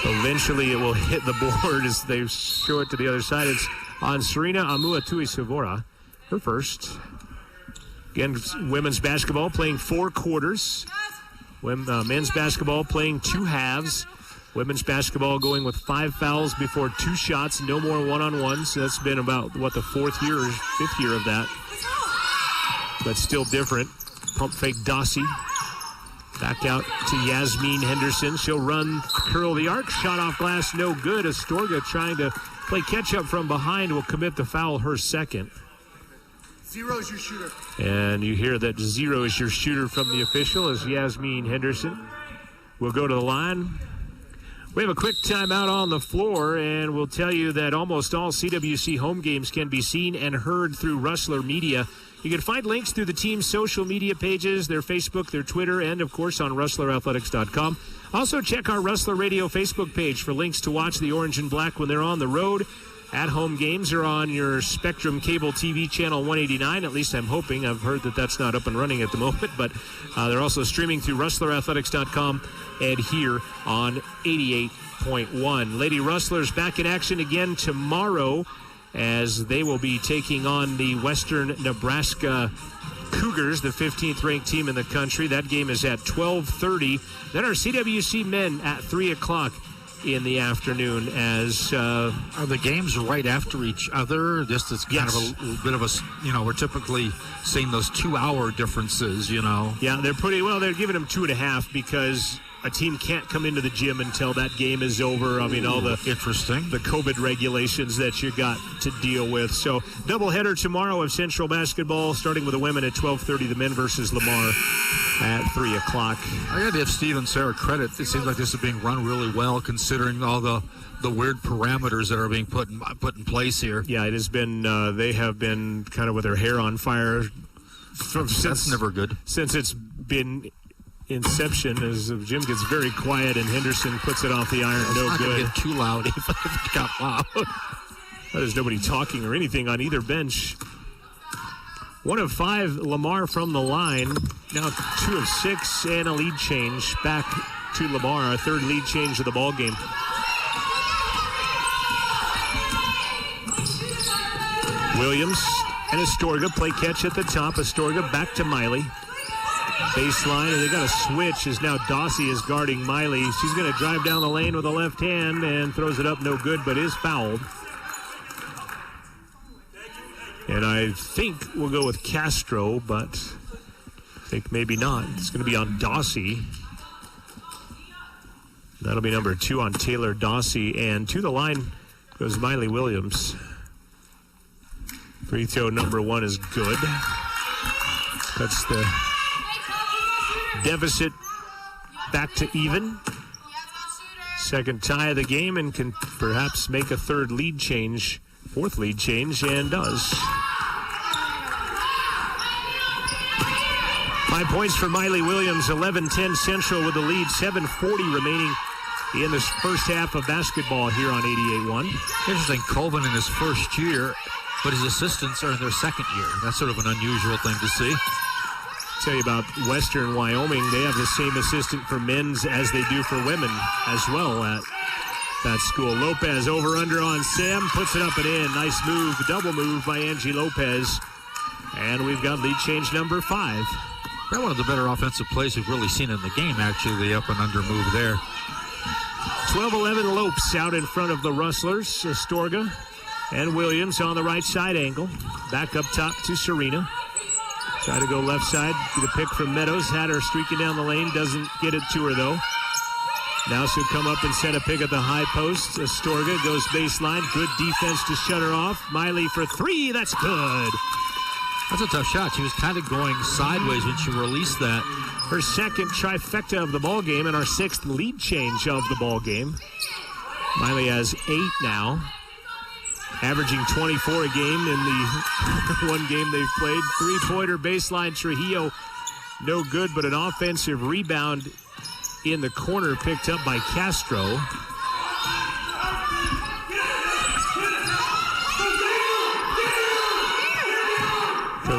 Eventually, it will hit the board as they show it to the other side. It's on Serena Amuatui-Savora, her first. Again, women's basketball playing 4 quarters. Men's basketball playing 2 halves. Women's basketball going with 5 fouls before 2 shots, no more one-on-ones. So that's been about, the 4th year or 5th year of that. But still different. Pump fake Dossie. Back out to Yasmin Henderson. She'll run, curl the arc. Shot off glass, no good. Astorga trying to play catch-up from behind will commit the foul, her second. 0 is your shooter. And you hear that 0 is your shooter from the official as Yasmin Henderson will go to the line. We have a quick timeout on the floor, and we'll tell you that almost all CWC home games can be seen and heard through Rustler Media. You can find links through the team's social media pages, their Facebook, their Twitter, and, of course, on rustlerathletics.com. Also, check our Rustler Radio Facebook page for links to watch the Orange and Black when they're on the road. At-home games are on your Spectrum Cable TV channel 189. At least I'm hoping. I've heard that that's not up and running at the moment, but they're also streaming through rustlerathletics.com and here on 88.1. Lady Rustlers back in action again tomorrow as they will be taking on the Western Nebraska Cougars, the 15th ranked team in the country. That game is at 12:30. Then our CWC men at 3 o'clock in the afternoon. As are the games right after each other? Just it's kind of a bit of a, we're typically seeing those 2-hour differences, Yeah, they're they're giving them 2.5 because a team can't come into the gym until that game is over. I mean, all the COVID regulations that you got to deal with. So doubleheader tomorrow of Central basketball, starting with the women at 12:30, the men versus Lamar at 3 o'clock. I got to give Steve and Sarah credit. It seems like this is being run really well, considering all the weird parameters that are being put in place here. Yeah, it has been. They have been kind of with their hair on fire. That's never good. Since it's been inception, as the gym gets very quiet and Henderson puts it off the iron. No not good. Get too loud if it got loud. There's nobody talking or anything on either bench. 1 of 5, Lamar from the line. Now 2 of 6 and a lead change back to Lamar. A third lead change of the ball game. Williams and Astorga play catch at the top. Astorga back to Miley. Baseline, and they got a switch as now Dossie is guarding Miley. She's going to drive down the lane with a left hand and throws it up, no good, but is fouled. And I think we'll go with Castro, but I think maybe not. It's going to be on Dossie. That'll be number 2 on Taylor Dossie, and to the line goes Miley Williams. Free throw number 1 is good. That's the deficit back to even. Second tie of the game, and can perhaps make a fourth lead change, and does. 5 points for Miley Williams, 11-10 Central with the lead, 7:40 remaining in the first half of basketball here on 88.1. Interesting, Colvin in his first year, but his assistants are in their second year. That's sort of an unusual thing to see. Tell you about Western Wyoming. They have the same assistant for men's as they do for women as well at that school. Lopez over under on Sam, puts it up and in. Nice move, double move by Angie Lopez. And we've got lead change number 5. Probably one of the better offensive plays we've really seen in the game, actually, the up and under move there. 12-11 Lopes out in front of the Rustlers. Astorga and Williams on the right side angle. Back up top to Serena. Try to go left side. The pick from Meadows. Had her streaking down the lane. Doesn't get it to her, though. Now she'll come up and set a pick at the high post. Astorga goes baseline. Good defense to shut her off. Miley for 3. That's good. That's a tough shot. She was kind of going sideways when she released that. Her second trifecta of the ball game and our 6th lead change of the ball game. Miley has 8 now. Averaging 24 a game in the one game they've played. 3-pointer baseline Trujillo. No good, but an offensive rebound in the corner picked up by Castro.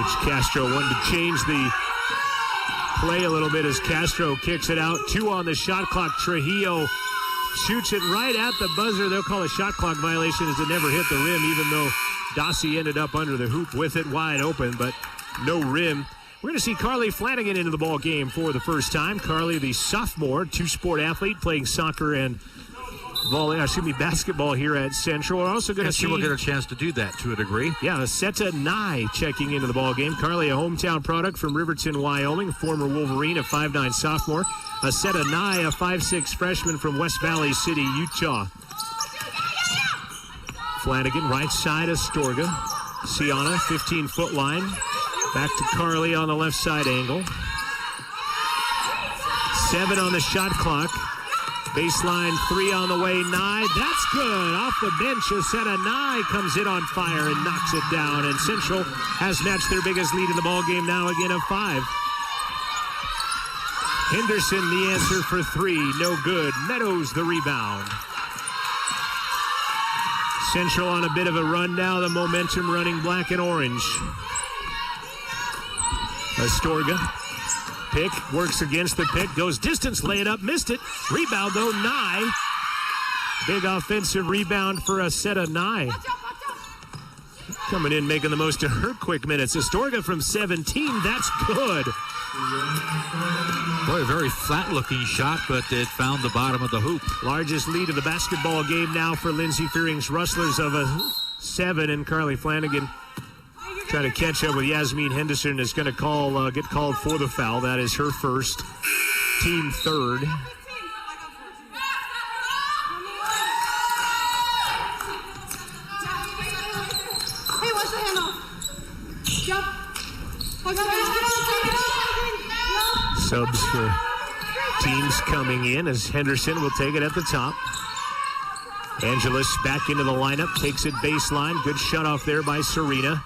Coach Castro wanted to change the play a little bit as Castro kicks it out. 2 on the shot clock. Trujillo shoots it right at the buzzer. They'll call a shot clock violation as it never hit the rim, even though Dossie ended up under the hoop with it wide open, but no rim. We're going to see Carly Flanagan into the ball game for the first time. Carly, the sophomore, two-sport athlete, playing soccer and basketball here at Central. We're also going to see... She will get a chance to do that to a degree. Yeah, Aseta Nye checking into the ball game. Carly, a hometown product from Riverton, Wyoming, former Wolverine, a 5'9 sophomore. Aseta Nye, a 5'6 freshman from West Valley City, Utah. Flanagan, right side, Astorga. Siana, 15-foot line. Back to Carly on the left side angle. 7 on the shot clock. Baseline 3 on the way. Nye, that's good. Off the bench, Aseta Nye comes in on fire and knocks it down. And Central has matched their biggest lead in the ball game now, again of 5. Henderson the answer for 3, no good. Meadows the rebound. Central on a bit of a run now, the momentum running black and orange. Astorga, pick, works against the pick, goes distance, lay it up, missed it. Rebound though, Nye. Big offensive rebound for Aseta Nye. Coming in, making the most of her quick minutes. Astorga from 17, that's good. Boy, a very flat-looking shot, but it found the bottom of the hoop. Largest lead of the basketball game now for Lindsey Fearing's Rustlers of a 7, and Carly Flanagan trying to catch up with Yasmin Henderson is going to get called for the foul. That is her first, team third. Hey, watch the handle. Subs for teams coming in as Henderson will take it at the top. Angeles back into the lineup, takes it baseline. Good shut off there by Serena.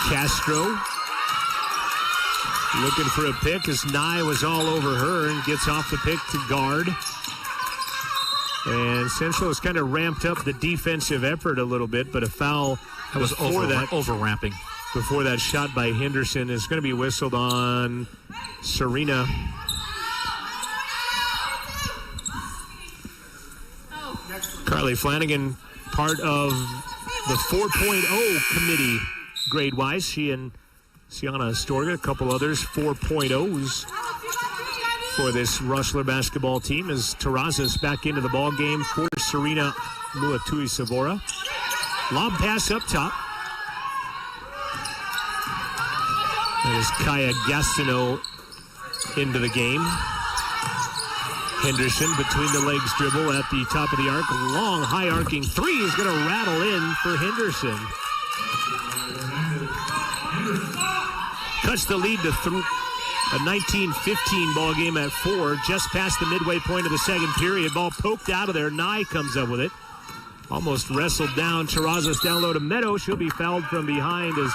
Castro looking for a pick as Nye was all over her and gets off the pick to guard. And Central has kind of ramped up the defensive effort a little bit, but a foul that was over-ramping. Before that shot by Henderson is going to be whistled on Serena. Carly Flanagan, part of the 4.0 committee grade-wise. She and Siana Astorga, a couple others, 4.0s for this Rustler basketball team as Terrazas back into the ball game for Serena Muatui-Savora. Lob pass up top. That is Kaya Gastineau into the game. Henderson between the legs dribble at the top of the arc. Long, high arcing 3 is going to rattle in for Henderson. Cuts the lead to a 19-15 ball game at 4, just past the midway point of the second period. Ball poked out of there. Nye comes up with it. Almost wrestled down. Terrazas down low to Meadow. She'll be fouled from behind as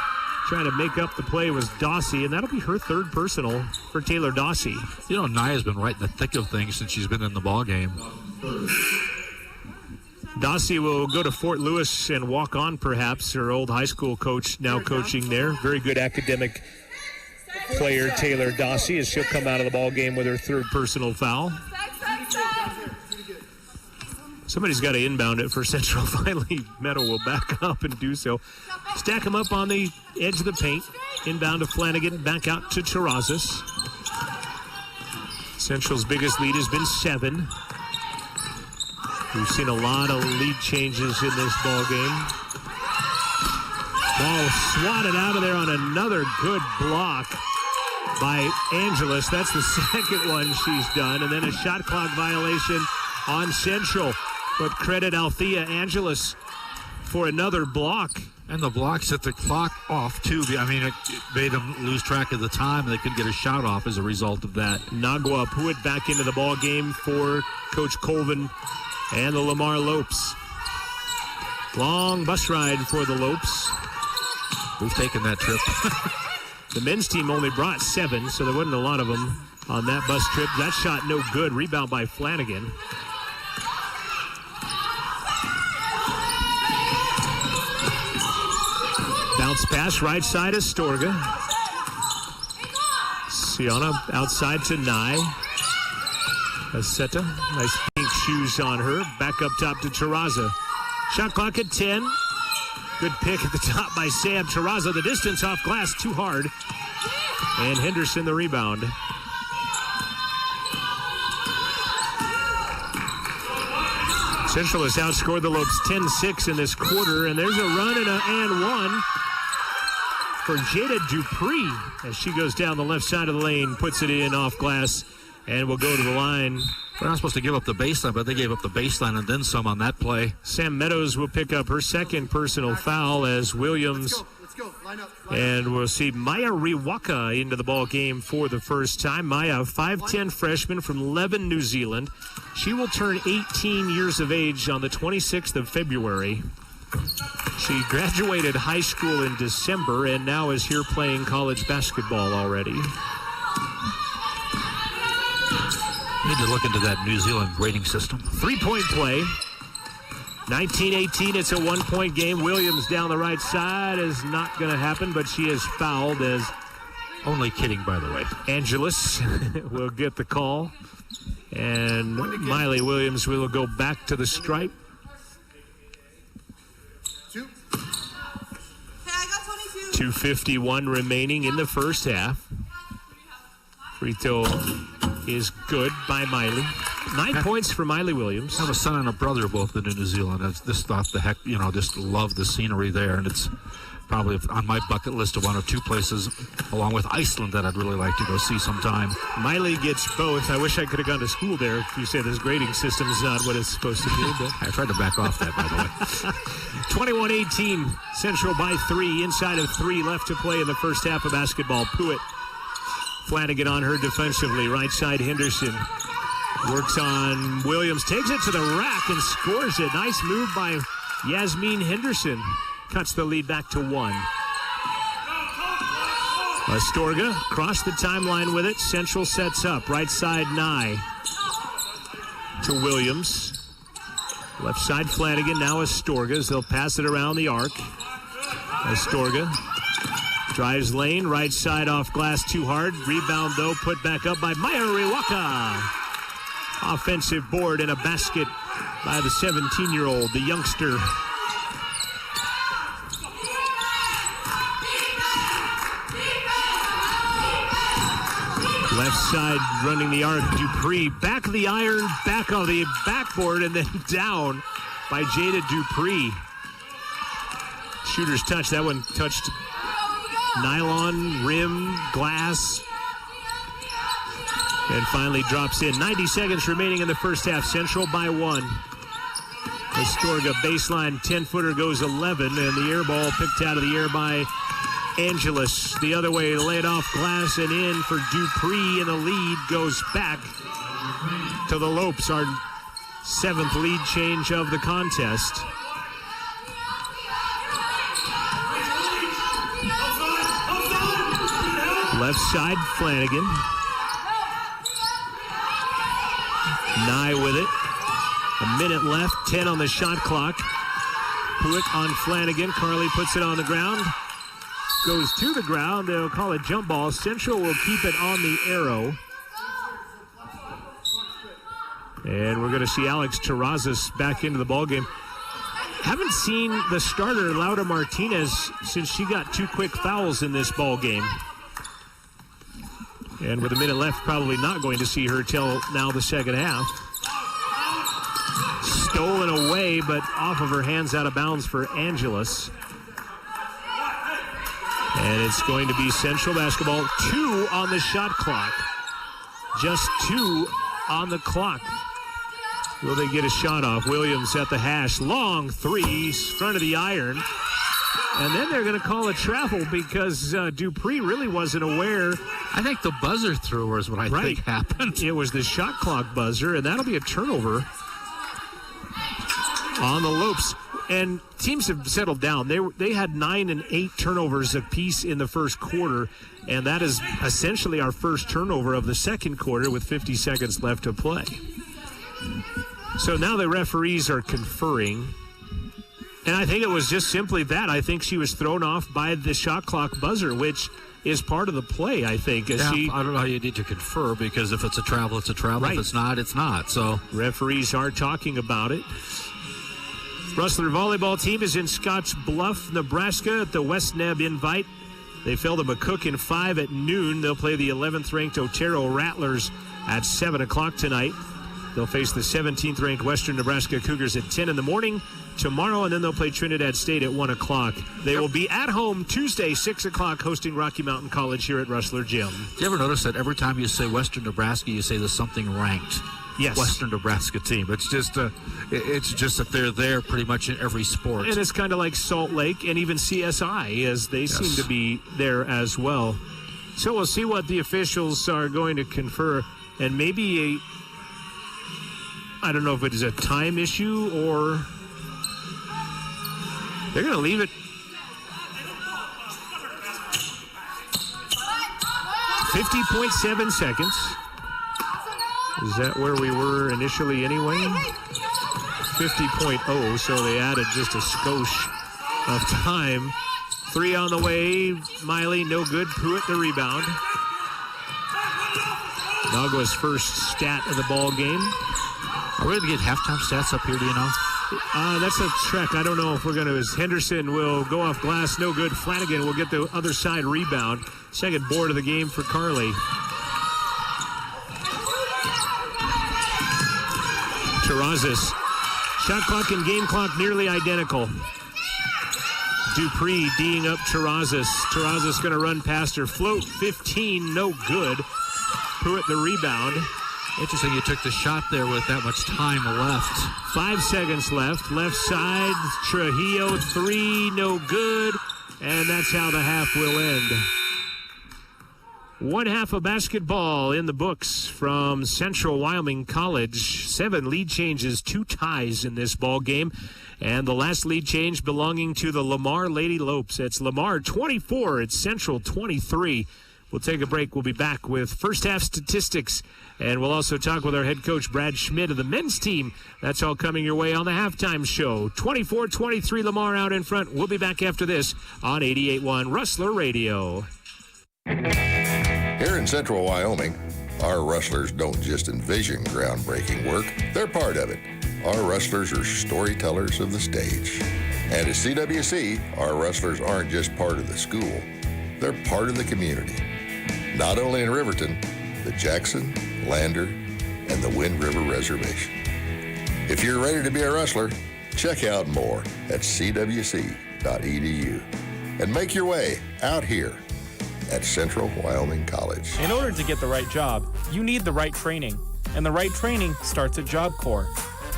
trying to make up the play was Dossie, and that'll be her third personal for Taylor Dossie. You know, Naya's been right in the thick of things since she's been in the ball game. Dossie will go to Fort Lewis and walk on, perhaps. Her old high school coach now coaching there. Very good academic player, Taylor Dossie, as she'll come out of the ball game with her third personal foul. Somebody's got to inbound it for Central. Finally, Meadow will back up and do so. Stack them up on the edge of the paint. Inbound to Flanagan, back out to Terrazas. Central's biggest lead has been 7. We've seen a lot of lead changes in this ball game. Ball swatted out of there on another good block by Angeles. That's the second one she's done. And then a shot clock violation on Central. But credit Althea Angeles for another block. And the block set the clock off, too. I mean, it made them lose track of the time, and they couldn't get a shot off as a result of that. Nagua Puit back into the ball game for Coach Colvin and the Lamar Lopes. Long bus ride for the Lopes. We've taken that trip. The men's team only brought 7, so there wasn't a lot of them on that bus trip. That shot no good. Rebound by Flanagan. Bounce pass right side Astorga. Sienna outside to Nye. Aceta, nice pink shoes on her. Back up top to Terraza. Shot clock at 10. Good pick at the top by Sam Terraza. The distance off glass too hard. And Henderson the rebound. Central has outscored the Lopes 10-6 in this quarter, and there's a run and one for Jada Dupree as she goes down the left side of the lane, puts it in off glass, and will go to the line. They're not supposed to give up the baseline, but they gave up the baseline and then some on that play. Sam Meadows will pick up her second personal foul as Williams. Let's go. Line up. And we'll see Maya Riwaka into the ball game for the first time. Maya, 5'10" freshman from Leven, New Zealand. She will turn 18 years of age on the 26th of February. She graduated high school in December and now is here playing college basketball already. Need to look into that New Zealand grading system. 3-point play. 19-18, it's a one-point game. Williams down the right side is not going to happen, but she is fouled as Only kidding, by the way. Angeles will get the call. And Miley Williams will go back to the stripe. 2. Hey, I got 22. 2:51 remaining in the first half. Free throw is good by Miley. 9 points for Miley Williams. I have a son and a brother both in New Zealand. I just thought just love the scenery there, and it's probably on my bucket list of one or two places, along with Iceland, that I'd really like to go see sometime. Miley gets both. I wish I could have gone to school there. You say this grading system is not what it's supposed to do. But I tried to back off that, by the way. 21-18, Central by 3. Inside of 3 left to play in the first half of basketball. Pruitt, Flanagan on her defensively. Right side, Henderson. Works on Williams, takes it to the rack and scores it. Nice move by Yasmin Henderson. Cuts the lead back to 1. Astorga across the timeline with it. Central sets up. Right side, Nye. To Williams. Left side, Flanagan. Now Astorga as they'll pass it around the arc. Astorga drives lane. Right side off glass too hard. Rebound, though, put back up by Maya Riwaka. Offensive board and a basket by the 17-year-old, the youngster. Left side running the arc, Dupree. Back of the iron, back of the backboard, and then down by Jada Dupree. Shooter's touch. That one touched nylon, rim, glass. And finally drops in. 90 seconds remaining in the first half. Central by 1. Astorga baseline 10-footer goes 11, and the air ball picked out of the air by Angeles. The other way, laid off glass and in for Dupree, and the lead goes back to the Lopes, our 7th lead change of the contest. Left side, Flanagan. Nye with it. A minute left, 10 on the shot clock. Pruitt on Flanagan. Carly puts it on the ground. Goes to the ground. They'll call it jump ball. Central will keep it on the arrow. And we're going to see Alex Terrazas back into the ballgame. Haven't seen the starter, Laura Martinez, since she got 2 quick fouls in this ballgame. And with a minute left, probably not going to see her till now the second half. Stolen away, but off of her hands out of bounds for Angeles. And it's going to be Central basketball. 2 on the shot clock. Just 2 on the clock. Will they get a shot off? Williams at the hash. Long 3, front of the iron. And then they're going to call a travel because Dupree really wasn't aware. I think the buzzer threw is what I think happened. It was the shot clock buzzer, and that'll be a turnover on the Lopes. And teams have settled down. They had 9 and 8 turnovers apiece in the first quarter, and that is essentially our first turnover of the second quarter with 50 seconds left to play. So now the referees are conferring. And I think it was just simply that. I think she was thrown off by the shot clock buzzer, which is part of the play, I think. I don't know how you need to confer, because if it's a travel, it's a travel. Right. If it's not, it's not. So referees are talking about it. Rustler volleyball team is in Scotts Bluff, Nebraska at the West Neb Invite. They fell to McCook in 5 at noon. They'll play the 11th-ranked Otero Rattlers at 7 o'clock tonight. They'll face the 17th-ranked Western Nebraska Cougars at 10 in the morning tomorrow, and then they'll play Trinidad State at 1 o'clock. They will be at home Tuesday, 6 o'clock, hosting Rocky Mountain College here at Rustler Gym. Do you ever notice that every time you say Western Nebraska, you say there's something ranked? Yes. Western Nebraska team. It's just that they're there pretty much in every sport. And it's kind of like Salt Lake and even CSI, as they seem to be there as well. So we'll see what the officials are going to confer, and maybe I don't know if it is a time issue or they're going to leave it. 50.7 seconds. Is that where we were initially anyway? 50.0, so they added just a skosh of time. 3 on the way. Miley, no good. Pruitt, the rebound. Nagua's first stat of the ball game. Are we going to get halftime stats up here, do you know? That's a trek. I don't know if we're going to. As Henderson will go off glass, no good. Flanagan will get the other side rebound. Second board of the game for Carly. Terrazas. Shot clock and game clock nearly identical. Dupree D'ing up Terrazas. Terrazas going to run past her. Float 15, no good. Pruitt the rebound. Interesting you took the shot there with that much time left. 5 seconds left. Left side, Trujillo, 3, no good. And that's how the half will end. One half of basketball in the books from Central Wyoming College. 7 lead changes, 2 ties in this ball game. And the last lead change belonging to the Lamar Lady Lopes. It's Lamar 24, it's Central 23. We'll take a break. We'll be back with first half statistics, and we'll also talk with our head coach, Brad Schmidt, of the men's team. That's all coming your way on the halftime show. 24-23 Lamar out in front. We'll be back after this on 88.1 Rustler Radio. Here in Central Wyoming, our Rustlers don't just envision groundbreaking work, they're part of it. Our Rustlers are storytellers of the stage. And at CWC, our Rustlers aren't just part of the school, they're part of the community. Not only in Riverton, the Jackson, Lander, and the Wind River Reservation. If you're ready to be a Rustler, check out more at cwc.edu and make your way out here at Central Wyoming College. In order to get the right job, you need the right training, and the right training starts at Job Corps.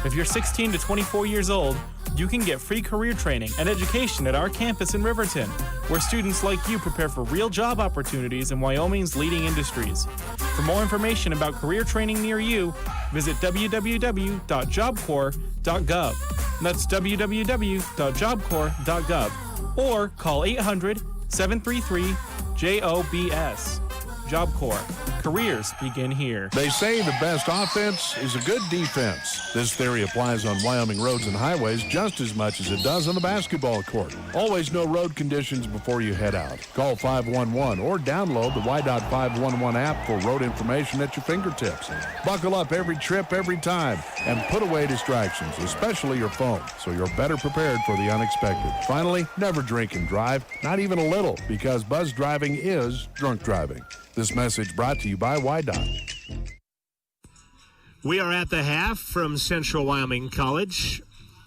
If you're 16 to 24 years old, you can get free career training and education at our campus in Riverton, where students like you prepare for real job opportunities in Wyoming's leading industries. For more information about career training near you, visit www.jobcorps.gov. That's www.jobcorps.gov. Or call 800-733-JOBS. Job Corps. Careers begin here. They say the best offense is a good defense. This theory applies on Wyoming roads and highways just as much as it does on the basketball court. Always know road conditions before you head out. Call 511 or download the Y.511 app for road information at your fingertips. Buckle up every trip, every time, and put away distractions, especially your phone, so you're better prepared for the unexpected. Finally, never drink and drive, not even a little, because buzz driving is drunk driving. This message brought to you by YDOT. We are at the half from Central Wyoming College.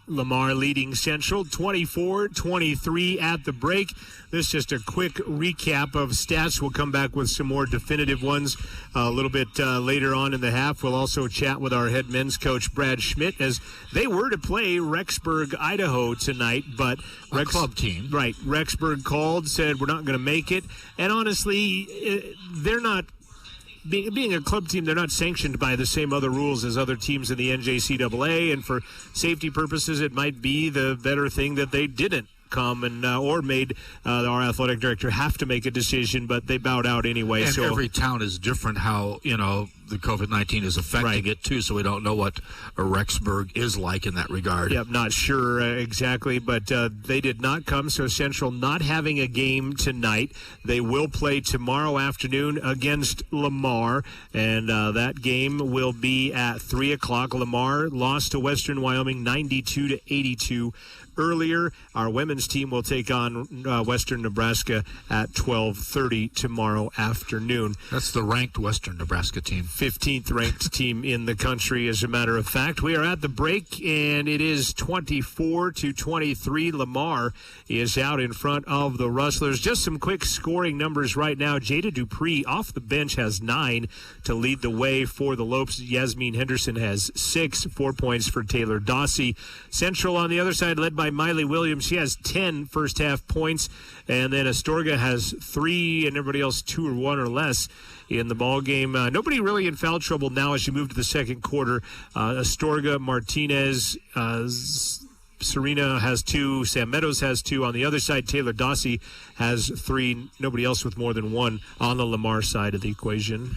Lamar leading Central 24-23 at the break. This is just a quick recap of stats. We'll come back with some more definitive ones a little bit later on in the half. We'll also chat with our head men's coach, Brad Schmidt, as they were to play Rexburg, Idaho tonight, but a club team. Right. Rexburg called, said we're not going to make it. And honestly, they're not. Being a club team, they're not sanctioned by the same other rules as other teams in the NJCAA, and for safety purposes, it might be the better thing that they didn't come and or made our athletic director have to make a decision, but they bowed out anyway. And so every town is different how, the COVID-19 is affecting it too, so we don't know what Rexburg is like in that regard. Yep, not sure exactly, but they did not come, so Central not having a game tonight. They will play tomorrow afternoon against Lamar, and that game will be at 3 o'clock. Lamar lost to Western Wyoming 92-82 earlier. Our women's team will take on Western Nebraska at 12:30 tomorrow afternoon. That's the ranked Western Nebraska team. 15th ranked team in the country, as a matter of fact. We are at the break, and it is 24-23. Lamar is out in front of the Rustlers. Just some quick scoring numbers right now. Jada Dupree off the bench has 9 to lead the way for the Lopes. Yasmin Henderson has 6, 4 points for Taylor Dossie. Central on the other side, led by Miley Williams. She has 10 first half points, and then Astorga has 3, and everybody else 2 or 1 or less in the ball game. Nobody really in foul trouble now as you move to the second quarter. Astorga, Martinez, Serena has 2, Sam Meadows has 2. On the other side, Taylor Dossie has 3. Nobody else with more than 1 on the Lamar side of the equation.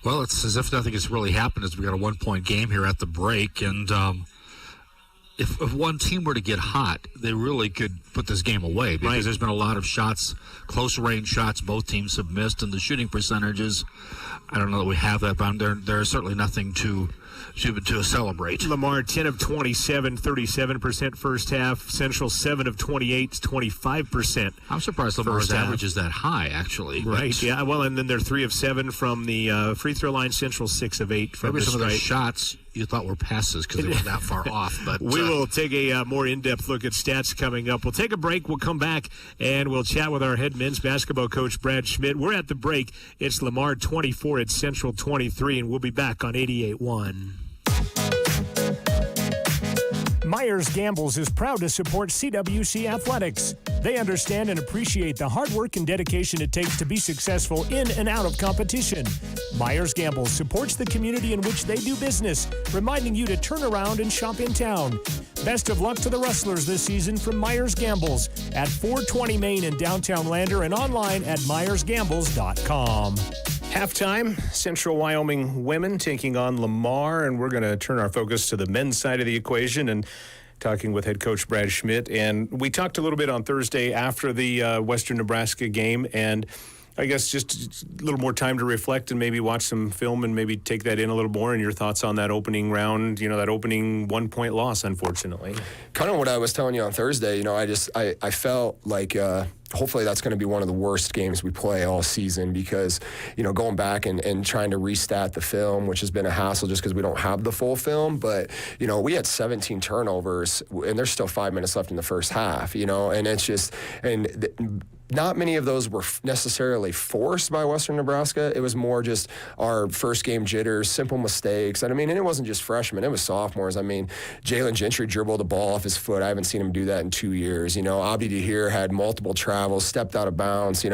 Well, it's as if nothing has really happened as we got a 1-point game here at the break, and if one team were to get hot, they really could put this game away because there's been a lot of shots, close-range shots both teams have missed, and the shooting percentages, I don't know that we have that, but there is certainly nothing to celebrate. Lamar, 10 of 27, 37% first half. Central, 7 of 28, 25%. I'm surprised Lamar's average is that high, actually. Right, yeah. Well, and then they're 3 of 7 from the free throw line. Central, 6 of 8 from maybe the some stripe. of those shots you thought were passes because they weren't that far off. But we will take a more in-depth look at stats coming up. We'll take a break. We'll come back, and we'll chat with our head men's basketball coach, Brad Schmidt. We're at the break. It's Lamar 24 at Central 23, and we'll be back on 88.1. Myers Gambles is proud to support CWC Athletics. They understand and appreciate the hard work and dedication it takes to be successful in and out of competition. Myers Gambles supports the community in which they do business, reminding you to turn around and shop in town. Best of luck to the Rustlers this season from Myers Gambles at 420 Main in downtown Lander and online at myersgambles.com. Halftime, Central Wyoming women taking on Lamar, and we're going to turn our focus to the men's side of the equation and talking with head coach Brad Schmidt. And we talked a little bit on Thursday after the Western Nebraska game, and I guess just a little more time to reflect and maybe watch some film and maybe take that in a little more, and your thoughts on that opening round, that opening 1-point loss, unfortunately. Kind of what I was telling you on Thursday, I felt like hopefully that's going to be one of the worst games we play all season because, going back and trying to restat the film, which has been a hassle just because we don't have the full film. But, we had 17 turnovers, and there's still 5 minutes left in the first half, and it's just not many of those were necessarily forced by Western Nebraska. It was more just our first game jitters, simple mistakes. And it wasn't just freshmen, it was sophomores. Jalen Gentry dribbled the ball off his foot. I haven't seen him do that in 2 years. Abdi Dahir had multiple travels, stepped out of bounds,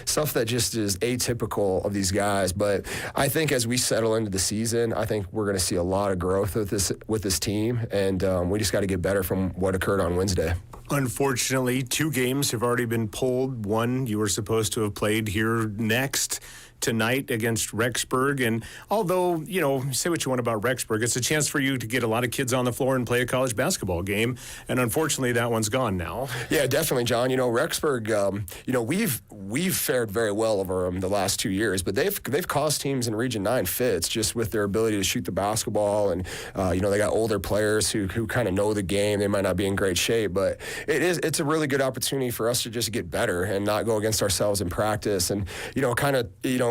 stuff that just is atypical of these guys. But I think as we settle into the season, I think we're going to see a lot of growth with this team. And we just got to get better from what occurred on Wednesday. Unfortunately, 2 games have already been pulled. One you were supposed to have played here next tonight against Rexburg. And although, say what you want about Rexburg, it's a chance for you to get a lot of kids on the floor and play a college basketball game. And unfortunately, that one's gone now. Yeah, definitely, John. Rexburg, we've fared very well over them the last 2 years, but they've caused teams in Region 9 fits just with their ability to shoot the basketball. And, they got older players who kind of know the game. They might not be in great shape, but it's a really good opportunity for us to just get better and not go against ourselves in practice. And,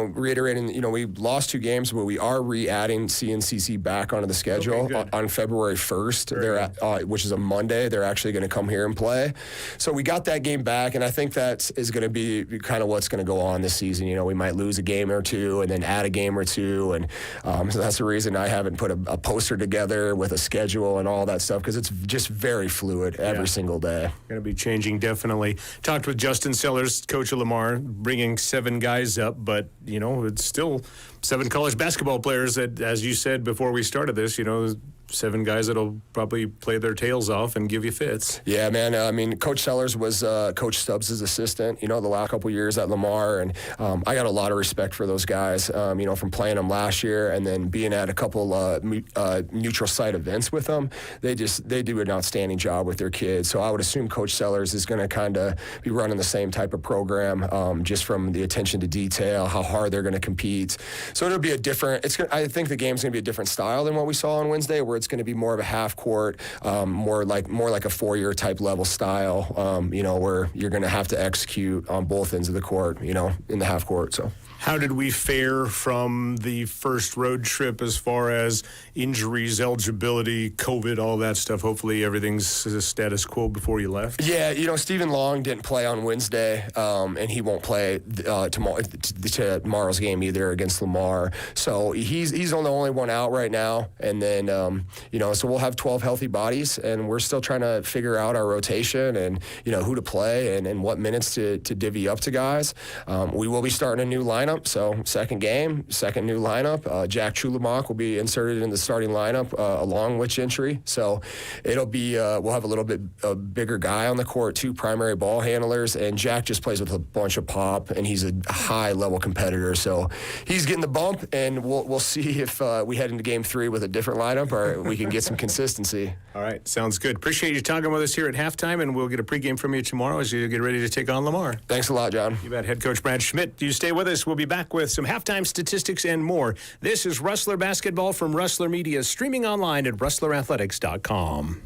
reiterating, we lost 2 games, but we are re-adding CNCC back onto the schedule on February 1st, which is a Monday. They're actually going to come here and play. So we got that game back, and I think that is going to be kind of what's going to go on this season. We might lose a game or 2 and then add a game or 2. And so that's the reason I haven't put a poster together with a schedule and all that stuff, because it's just very fluid every single day. Going to be changing, definitely. Talked with Justin Sellers, coach of Lamar, bringing 7 guys up, but it's still 7 college basketball players that, as you said before we started this, 7 guys that'll probably play their tails off and give you fits. Yeah, man. I mean, Coach Sellers was Coach Stubbs' assistant, the last couple years at Lamar, and I got a lot of respect for those guys, from playing them last year and then being at a couple neutral site events with them. They do an outstanding job with their kids. So I would assume Coach Sellers is going to kind of be running the same type of program, just from the attention to detail, how hard they're going to compete. So it'll be I think the game's going to be a different style than what we saw on Wednesday, where it's going to be more of a half court, more like a 4-year type level style, where you're going to have to execute on both ends of the court, in the half court. So. How did we fare from the first road trip as far as injuries, eligibility, COVID, all that stuff? Hopefully everything's status quo before you left. Yeah, Stephen Long didn't play on Wednesday, and he won't play tomorrow's game either against Lamar. So he's the only one out right now. And then, so we'll have 12 healthy bodies, and we're still trying to figure out our rotation and, who to play and what minutes to divvy up to guys. We will be starting a new lineup. So second game, second new lineup. Jack Chulamak will be inserted in the starting lineup along with Gentry. So it'll be we'll have a little bit a bigger guy on the court, 2 primary ball handlers, and Jack just plays with a bunch of pop, and he's a high level competitor. So he's getting the bump, and we'll see if we head into game 3 with a different lineup or we can get some consistency. All right, sounds good. Appreciate you talking with us here at halftime, and we'll get a pregame from you tomorrow as you get ready to take on Lamar. Thanks a lot, John. You bet. Head coach Brad Schmidt. You stay with us. We'll be back with some halftime statistics and more. This is Rustler Basketball from Rustler Media, streaming online at rustlerathletics.com.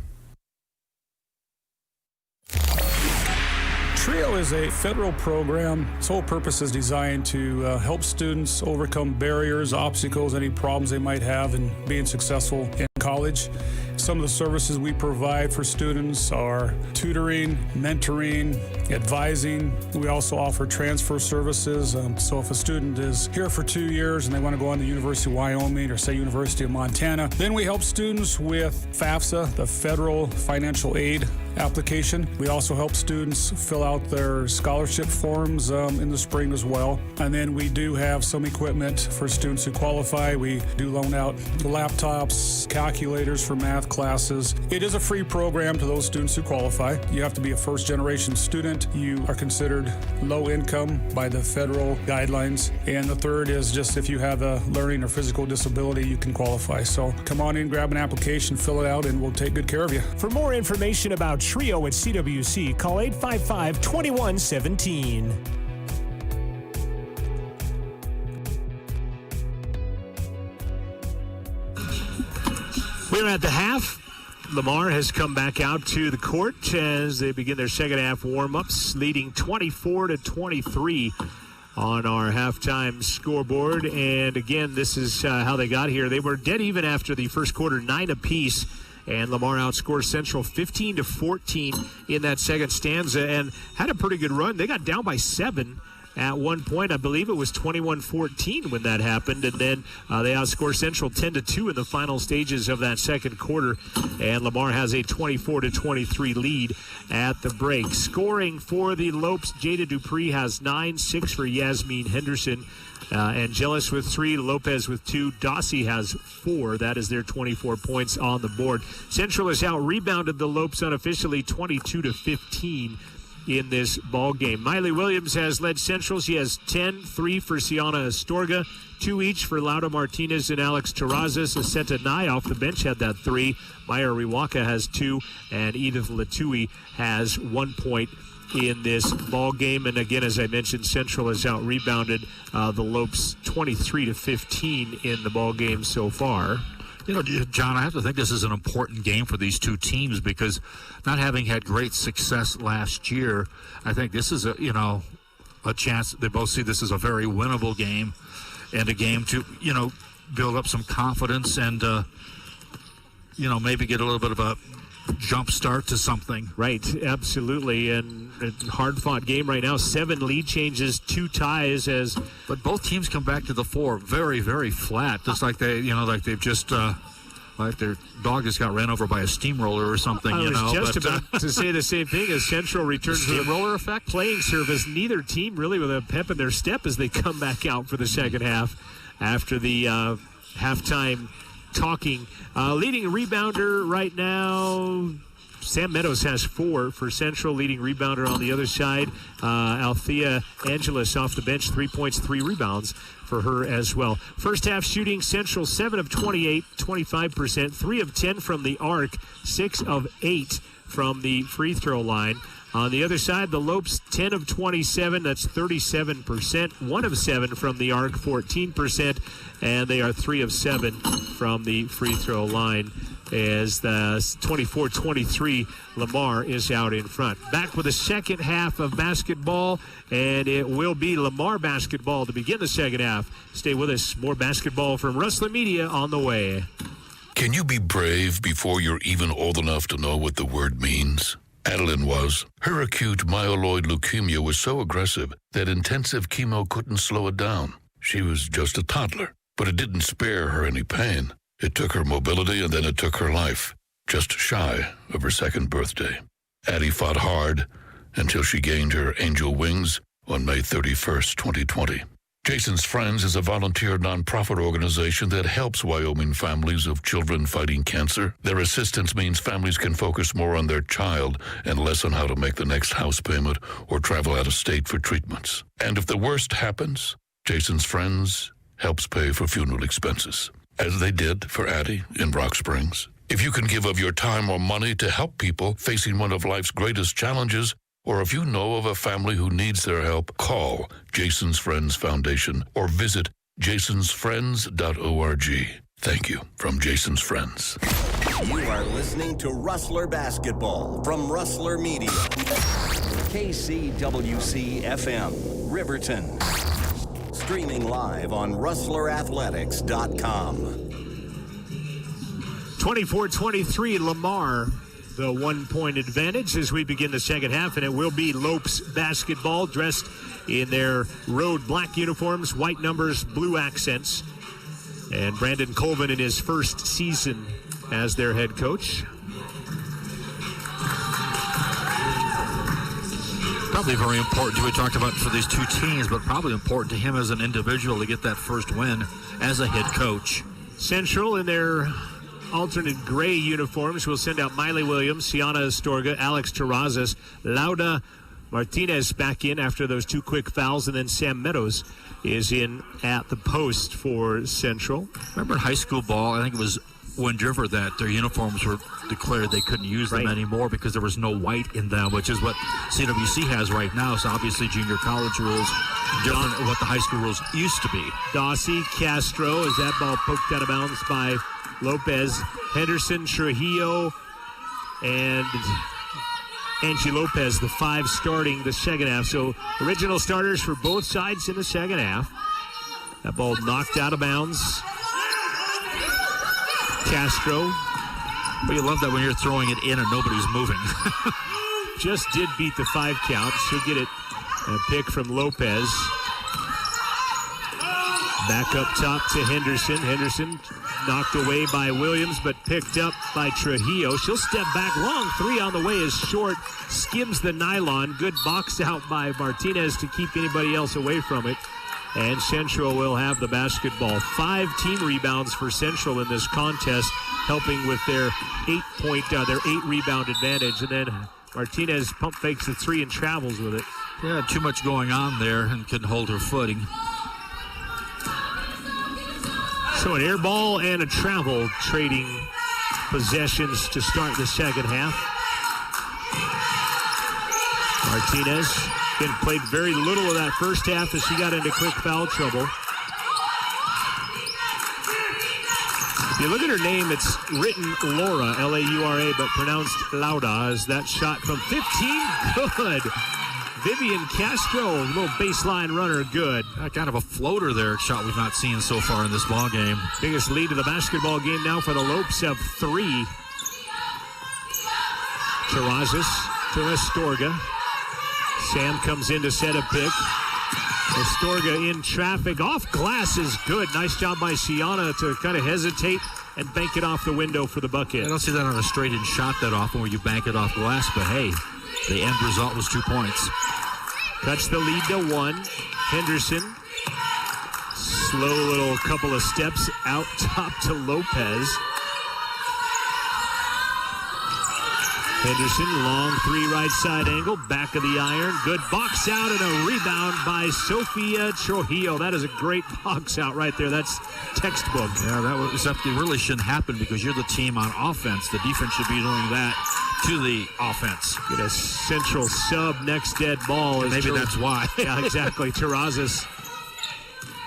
TRIO is a federal program. Its whole purpose is designed to help students overcome barriers, obstacles, any problems they might have in being successful in college. Some of the services we provide for students are tutoring, mentoring, advising. We also offer transfer services. So if a student is here for 2 years and they want to go on to the University of Wyoming or say University of Montana, then we help students with FAFSA, the Federal Financial Aid application. We also help students fill out their scholarship forms in the spring as well. And then we do have some equipment for students who qualify. We do loan out laptops, calculators for math classes. It is a free program to those students who qualify. You have to be a first-generation student. You are considered low income by the federal guidelines. And the third is just if you have a learning or physical disability, you can qualify. So come on in, grab an application, fill it out, and we'll take good care of you. For more information about TRIO at CWC, call 855-2117. We're at the half. Lamar has come back out to the court as they begin their second half warm-ups, leading 24-23 on our halftime scoreboard. And again, this is how they got here. They were dead even after the first quarter, 9 apiece. And Lamar outscores Central 15-14 in that second stanza and had a pretty good run. They got down by 7 at one point. I believe it was 21-14 when that happened. And then they outscore Central 10-2 in the final stages of that second quarter. And Lamar has a 24-23 lead at the break. Scoring for the Lopes, Jada Dupree has 9, 6 for Yasmin Henderson. Angelis with 3, Lopez with 2, Dossie has 4. That is their 24 points on the board. Central has out-rebounded the Lopes unofficially 22-15 in this ball game. Miley Williams has led Central. She has 10, 3 for Sienna Astorga, 2 each for Lauda Martinez and Alex Terrazas. Asenta Nye off the bench had that 3. Maya Riwaka has 2, and Edith Latui has 1 point in this ball game. And again, as I mentioned, Central has out-rebounded the Lopes 23-15 in the ball game so far. John, I have to think this is an important game for these two teams because not having had great success last year, I think this is a chance. They both see this as a very winnable game and a game to, build up some confidence and, maybe get a little bit of a jump start to something. Right, absolutely. And a hard-fought game right now. 7 lead changes, 2 ties. But both teams come back to the floor very, very flat, just like they've just like their dog just got ran over by a steamroller or something. I was just about to say the same thing as Central returns to the roller effect playing service. Neither team really with a pep in their step as they come back out for the second half. after the halftime talking. Leading rebounder right now, Sam Meadows has 4 for Central. Leading rebounder on the other side, Althea Angelis off the bench, 3 points, 3 rebounds for her as well. First half shooting, Central 7 of 28, 25%, 3 of 10 from the arc, 6 of 8 from the free throw line. On the other side, the Lopes 10 of 27, that's 37%, 1 of 7 from the arc, 14%, and they are 3 of 7 from the free throw line, as the 24-23 Lamar is out in front. Back with the second half of basketball, and it will be Lamar basketball to begin the second half. Stay with us. More basketball from Rustler Media on the way. Can you be brave before you're even old enough to know what the word means? Adeline was. Her acute myeloid leukemia was so aggressive that intensive chemo couldn't slow it down. She was just a toddler, but it didn't spare her any pain. It took her mobility, and then it took her life, just shy of her second birthday. Addie fought hard until she gained her angel wings on May 31st, 2020. Jason's Friends is a volunteer nonprofit organization that helps Wyoming families of children fighting cancer. Their assistance means families can focus more on their child and less on how to make the next house payment or travel out of state for treatments. And if the worst happens, Jason's Friends helps pay for funeral expenses, as they did for Addie in Rock Springs. If you can give of your time or money to help people facing one of life's greatest challenges, or if you know of a family who needs their help, call Jason's Friends Foundation or visit jasonsfriends.org. Thank you from Jason's Friends. You are listening to Rustler Basketball from Rustler Media. KCWC-FM, Riverton. Streaming live on rustlerathletics.com. 24-23 Lamar. The 1-point advantage as we begin the second half, and it will be Lopes basketball, dressed in their road black uniforms, white numbers, blue accents. And Brandon Colvin in his first season as their head coach. Probably very important, we talked about for these two teams, but probably important to him as an individual to get that first win as a head coach. Central in their alternate gray uniforms will send out Miley Williams, Sienna Astorga, Alex Terrazas, Lauda Martinez back in after those 2 quick fouls, and then Sam Meadows is in at the post for Central. Remember in high school ball, I think it was Wind River, that their uniforms were declared they couldn't use them anymore because there was no white in them, which is what CWC has right now. So obviously junior college rules different than what the high school rules used to be. Dossie, Castro, as that ball poked out of bounds by Lopez, Henderson, Trujillo, and Angie Lopez, the 5 starting the second half. So original starters for both sides in the second half. That ball knocked out of bounds. Castro. Well, you love that when you're throwing it in and nobody's moving. Just did beat the 5 count. She'll get it. A pick from Lopez. Back up top to Henderson. Henderson knocked away by Williams, but picked up by Trujillo. She'll step back long. 3 on the way is short. Skims the nylon. Good box out by Martinez to keep anybody else away from it. And Central will have the basketball. 5 team rebounds for Central in this contest, helping with their 8 rebound advantage. And then Martinez pump fakes the 3 and travels with it. Yeah, too much going on there and couldn't hold her footing. So an air ball and a travel trading possessions to start the second half. Martinez played very little of that first half as she got into quick foul trouble. If you look at her name, it's written Laura, L-A-U-R-A, but pronounced Lauda, as that shot from 15, good. Vivian Castro, a little baseline runner, good. Kind of a floater there, shot we've not seen so far in this ball game. Biggest lead of the basketball game now for the Lopes of 3. Terrazas to Astorga. Sam comes in to set a pick. Astorga in traffic. Off glass is good. Nice job by Sienna to kind of hesitate and bank it off the window for the bucket. I don't see that on a straight-in shot that often where you bank it off glass, but hey, the end result was 2 points. Cuts the lead to 1. Henderson Slow little couple of steps out top to Lopez. Henderson, long three right side angle, back of the iron. Good box out and a rebound by Sofia Trujillo. That is a great box out right there. That's textbook. Yeah, that was something really shouldn't happen because you're the team on offense. The defense should be doing that to the offense. Get a central sub next dead ball. Maybe that's why. Yeah, exactly. Terrazas.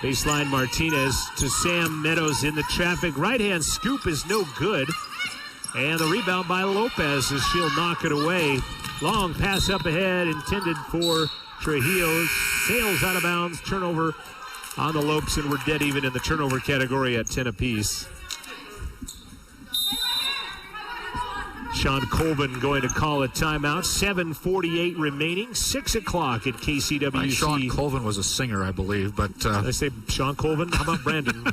Baseline Martinez to Sam Meadows in the traffic. Right-hand scoop is no good. And the rebound by Lopez as she'll knock it away. Long pass up ahead intended for Trujillo. Sails out of bounds. Turnover on the Lopes, and we're dead even in the turnover category at 10 apiece. Sean Colvin going to call a timeout. 7:48 remaining. 6 o'clock at KCWC. Sean Colvin was a singer, I believe, but... Did I say Sean Colvin? How about Brandon?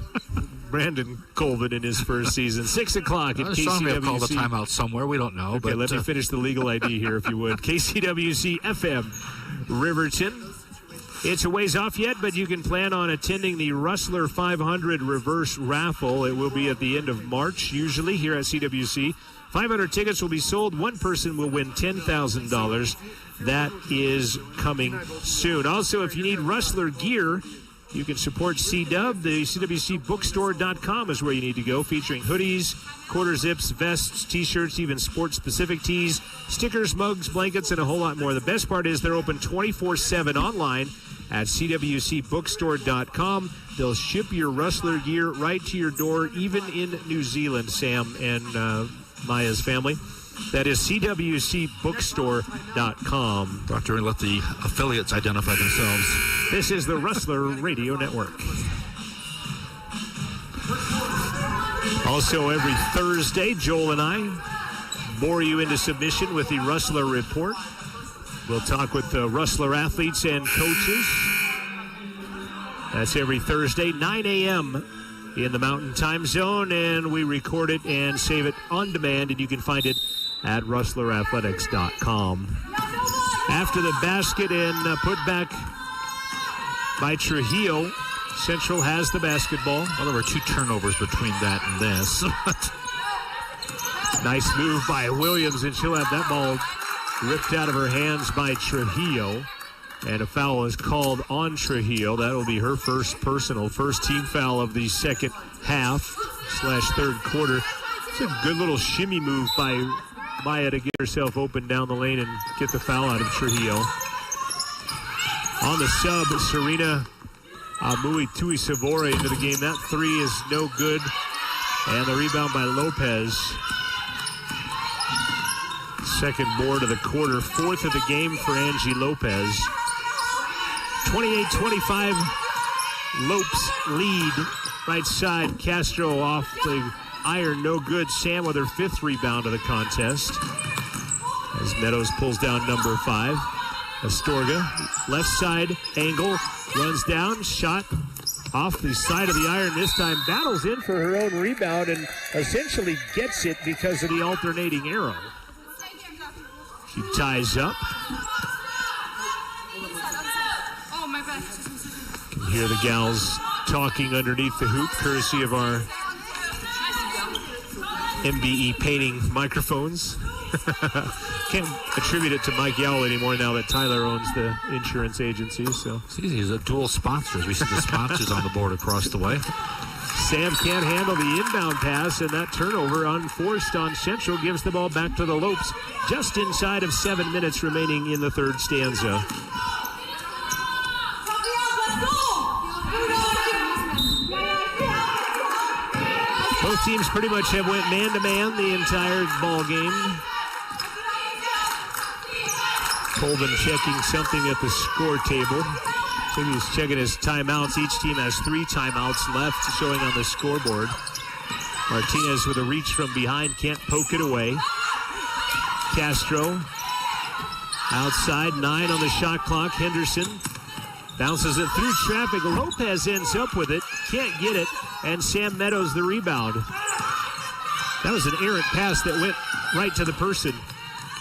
Brandon Colvin in his first season. 6 o'clock at KCWC. Sean may have called a timeout somewhere. We don't know. Okay, but let me finish the legal ID here, if you would. KCWC FM Riverton. It's a ways off yet, but you can plan on attending the Rustler 500 reverse raffle. It will be at the end of March, usually, here at CWC. 500 tickets will be sold. One person will win $10,000. That is coming soon. Also, if you need Rustler gear, you can support C-Dub. The CWCBookstore.com is where you need to go, featuring hoodies, quarter zips, vests, T-shirts, even sports-specific tees, stickers, mugs, blankets, and a whole lot more. The best part is they're open 24/7 online at CWCBookstore.com. They'll ship your Rustler gear right to your door, even in New Zealand, Sam and Maya's family. That is CWCBookstore.com. Doctor, let the affiliates identify themselves. This is the Rustler Radio Network. Also, every Thursday, Joel and I bore you into submission with the Rustler Report. We'll talk with the Rustler athletes and coaches. That's every Thursday, 9 a.m. in the Mountain Time Zone, and we record it and save it on demand, and you can find it at rustlerathletics.com. After the basket and put back by Trujillo, Central has the basketball. Well, there were 2 turnovers between that and this. Nice move by Williams, and she'll have that ball ripped out of her hands by Trujillo. And a foul is called on Trujillo. That'll be her first team foul of the second half/third quarter. It's a good little shimmy move by Maya to get herself open down the lane and get the foul out of Trujillo. On the sub, Serena Amui-Tuisavore into the game. That three is no good. And the rebound by Lopez. Second board of the quarter. Fourth of the game for Angie Lopez. 28-25, Lopes lead. Right side, Castro off the iron, no good. Sam with her 5th rebound of the contest. As Meadows pulls down number 5. Astorga, left side angle, runs down, shot off the side of the iron. This time battles in for her own rebound and essentially gets it because of the alternating arrow. She ties up. You can hear the gals talking underneath the hoop, courtesy of our MBE painting microphones. Can't attribute it to Mike Yowell anymore now that Tyler owns the insurance agency. So it's easy. He's a dual sponsors. We see the sponsors on the board across the way. Sam can't handle the inbound pass, and that turnover unforced on Central gives the ball back to the Lopes just inside of 7 minutes remaining in the third stanza. Both teams pretty much have went man-to-man the entire ball game. Colvin checking something at the score table. So he's checking his timeouts. Each team has 3 timeouts left showing on the scoreboard. Martinez with a reach from behind, can't poke it away. Castro outside, 9 on the shot clock. Henderson bounces it through traffic. Lopez ends up with it, can't get it, and Sam Meadows the rebound. That was an errant pass that went right to the person.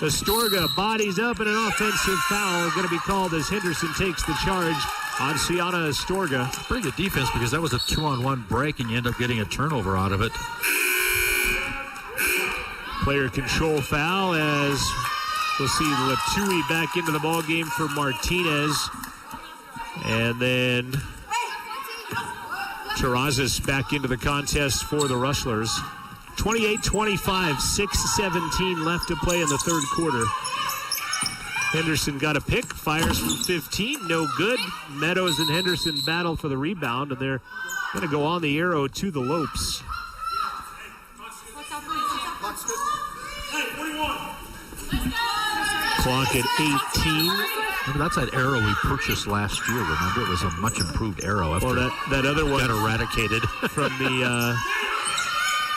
Astorga bodies up, and an offensive foul going to be called as Henderson takes the charge. on Sienna Astorga. Pretty good defense because that was a 2-on-1 break, and you end up getting a turnover out of it. Player control foul as we'll see Latui back into the ball game for Martinez. And then Terrazas back into the contest for the Rustlers. 28-25, 6:17 left to play in the third quarter. Henderson got a pick, fires from 15, no good. Meadows and Henderson battle for the rebound, and they're going to go on the arrow to the Lopes. Clock at 18. Remember, that's that arrow we purchased last year. Remember, it was a much improved arrow after that other one got eradicated from the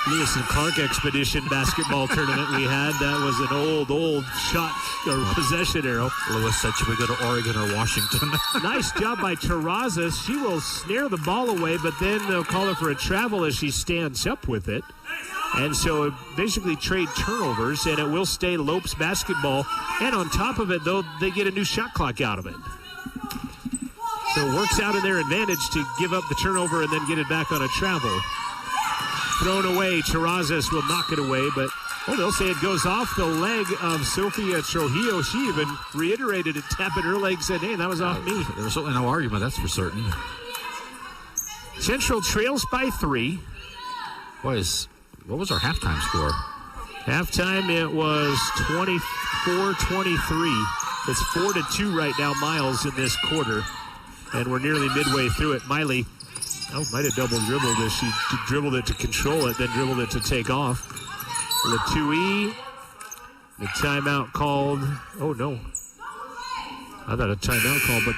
Lewis and Clark Expedition basketball tournament we had. That was an old shot or possession arrow. Lewis said, should we go to Oregon or Washington? Nice job by Terrazas. She will snare the ball away, but then they'll call her for a travel as she stands up with it. And so basically trade turnovers, and it will stay Lopes basketball. And on top of it, though, they get a new shot clock out of it. So it works out in their advantage to give up the turnover and then get it back on a travel. Thrown away. Terrazas will knock it away, but they'll say it goes off the leg of Sofia Trujillo. She even reiterated it, tapping her leg, said, hey, that was off me. There's certainly no argument, that's for certain. Central trails by 3. What was our halftime score? Halftime, it was 24-23. It's 4-2 right now, Miles, in this quarter. And we're nearly midway through it. Miley might have double dribbled as she dribbled it to control it, then dribbled it to take off. Latui, the timeout called. Oh, no. I thought a timeout called, but...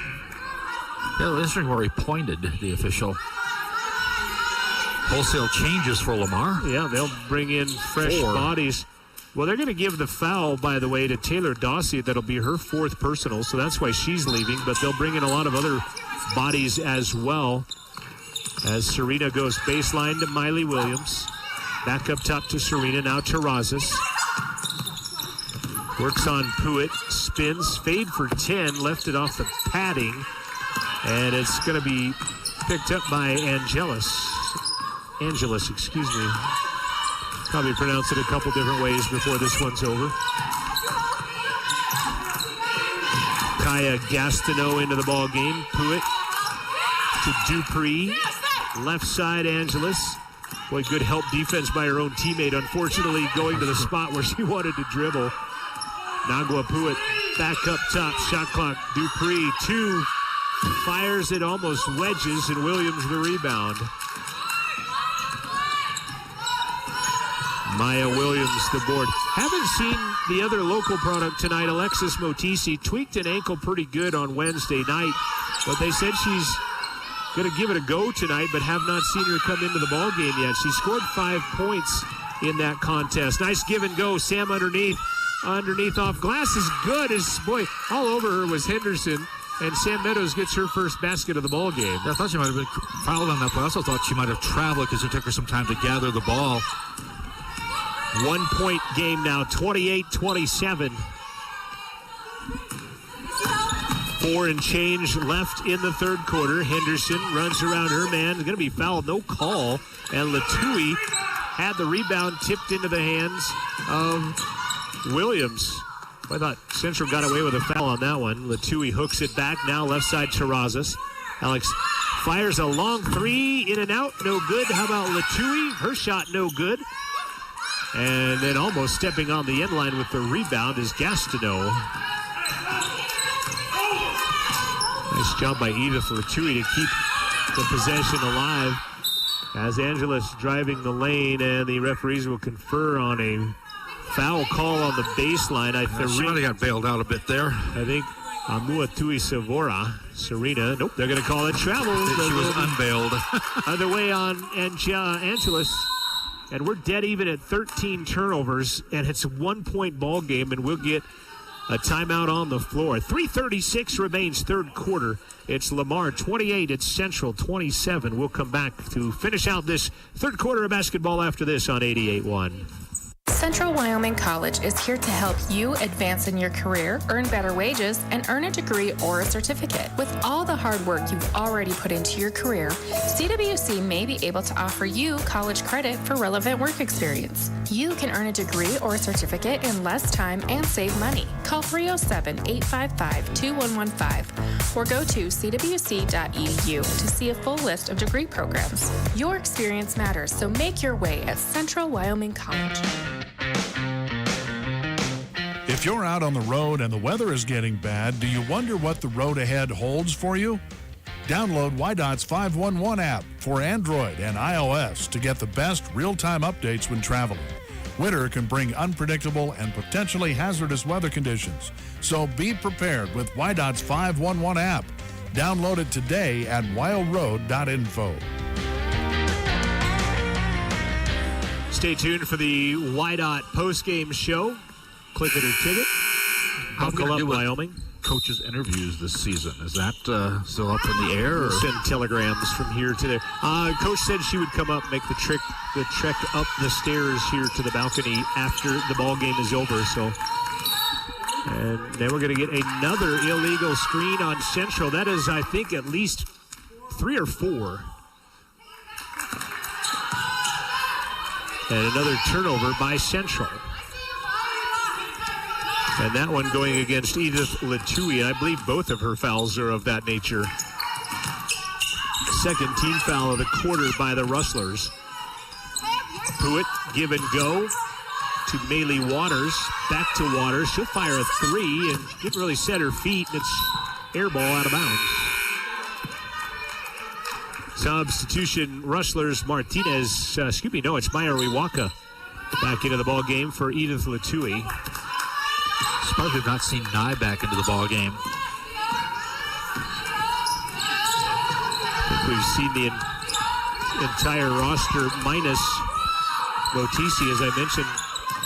Yeah, this is where he pointed, the official. Wholesale changes for Lamar. Yeah, they'll bring in fresh bodies. Well, they're going to give the foul, by the way, to Taylor Dawsey. That'll be her 4th personal, so that's why she's leaving. But they'll bring in a lot of other bodies as well. As Serena goes baseline to Miley Williams. Back up top to Serena, now Terrazas. Works on Pruitt, spins, fade for 10, left it off the padding. And it's going to be picked up by Angelus, excuse me. Probably pronounce it a couple different ways before this one's over. Kaya Gastineau into the ball game. Pruitt to Dupree. Left side, Angelus. Boy, good help defense by her own teammate. Unfortunately, going to the spot where she wanted to dribble. Nagua Pruitt back up top. Shot clock. Dupree, 2. Fires it, almost wedges, and Williams the rebound. Maya Williams, the board. Haven't seen the other local product tonight. Alexis Motisi tweaked an ankle pretty good on Wednesday night, but they said she's going to give it a go tonight, but have not seen her come into the ball game yet. She scored 5 points in that contest. Nice give and go. Sam underneath off glass is good. Boy, all over her was Henderson. And Sam Meadows gets her first basket of the ball game. I thought she might have been fouled on that, but I also thought she might have traveled because it took her some time to gather the ball. 1 point game now, 28-27. 4 and change left in the third quarter. Henderson runs around her man. Going to be fouled, no call. And Latui had the rebound tipped into the hands of Williams. I thought Central got away with a foul on that one. Latui hooks it back. Now left side Terrazas. Alex fires a long 3, in and out, no good. How about Latui? Her shot no good. And then almost stepping on the end line with the rebound is Gastineau. Nice job by Edith Latui to keep the possession alive. As Angelus driving the lane, and the referees will confer on a foul call on the baseline. She might have got bailed out a bit there. I think Amuatui Savora, Serena. Nope, they're going to call it travel. She was unbailed. Other way on Angelus. And we're dead even at 13 turnovers, and it's a 1 point ball game, and we'll get a timeout on the floor. 3:36 remains third quarter. It's Lamar 28, it's Central 27. We'll come back to finish out this third quarter of basketball after this on 88.1. Central Wyoming College is here to help you advance in your career, earn better wages, and earn a degree or a certificate. With all the hard work you've already put into your career, CWC may be able to offer you college credit for relevant work experience. You can earn a degree or a certificate in less time and save money. Call 307-855-2115 or go to cwc.edu to see a full list of degree programs. Your experience matters, so make your way at Central Wyoming College. If you're out on the road and the weather is getting bad, do you wonder what the road ahead holds for you? Download WYDOT's 511 app for Android and iOS to get the best real-time updates when traveling. Winter can bring unpredictable and potentially hazardous weather conditions, so be prepared with WYDOT's 511 app. Download it today at wildroad.info. Stay tuned for the YDOT postgame show. Click it or ticket. Buckle up, Wyoming. Coaches' interviews this season. Is that still up in the air? Or? We'll send telegrams from here to there. Coach said she would come up, make the trek up the stairs here to the balcony after the ball game is over. So, and then we're going to get another illegal screen on Central. That is, I think, at least 3 or 4. And another turnover by Central. And that one going against Edith Latui. I believe both of her fouls are of that nature. Second team foul of the quarter by the Rustlers. Pruitt, give and go to Maylee Waters. Back to Waters. She'll fire a 3 and didn't really set her feet. And it's air ball out of bounds. Substitution, Rustlers, Martinez. It's Meyer Wiwaka back into the ball game for Edith Latui. Surprised we've not seen Nye back into the ball game. I think we've seen the entire roster minus Motisi, as I mentioned,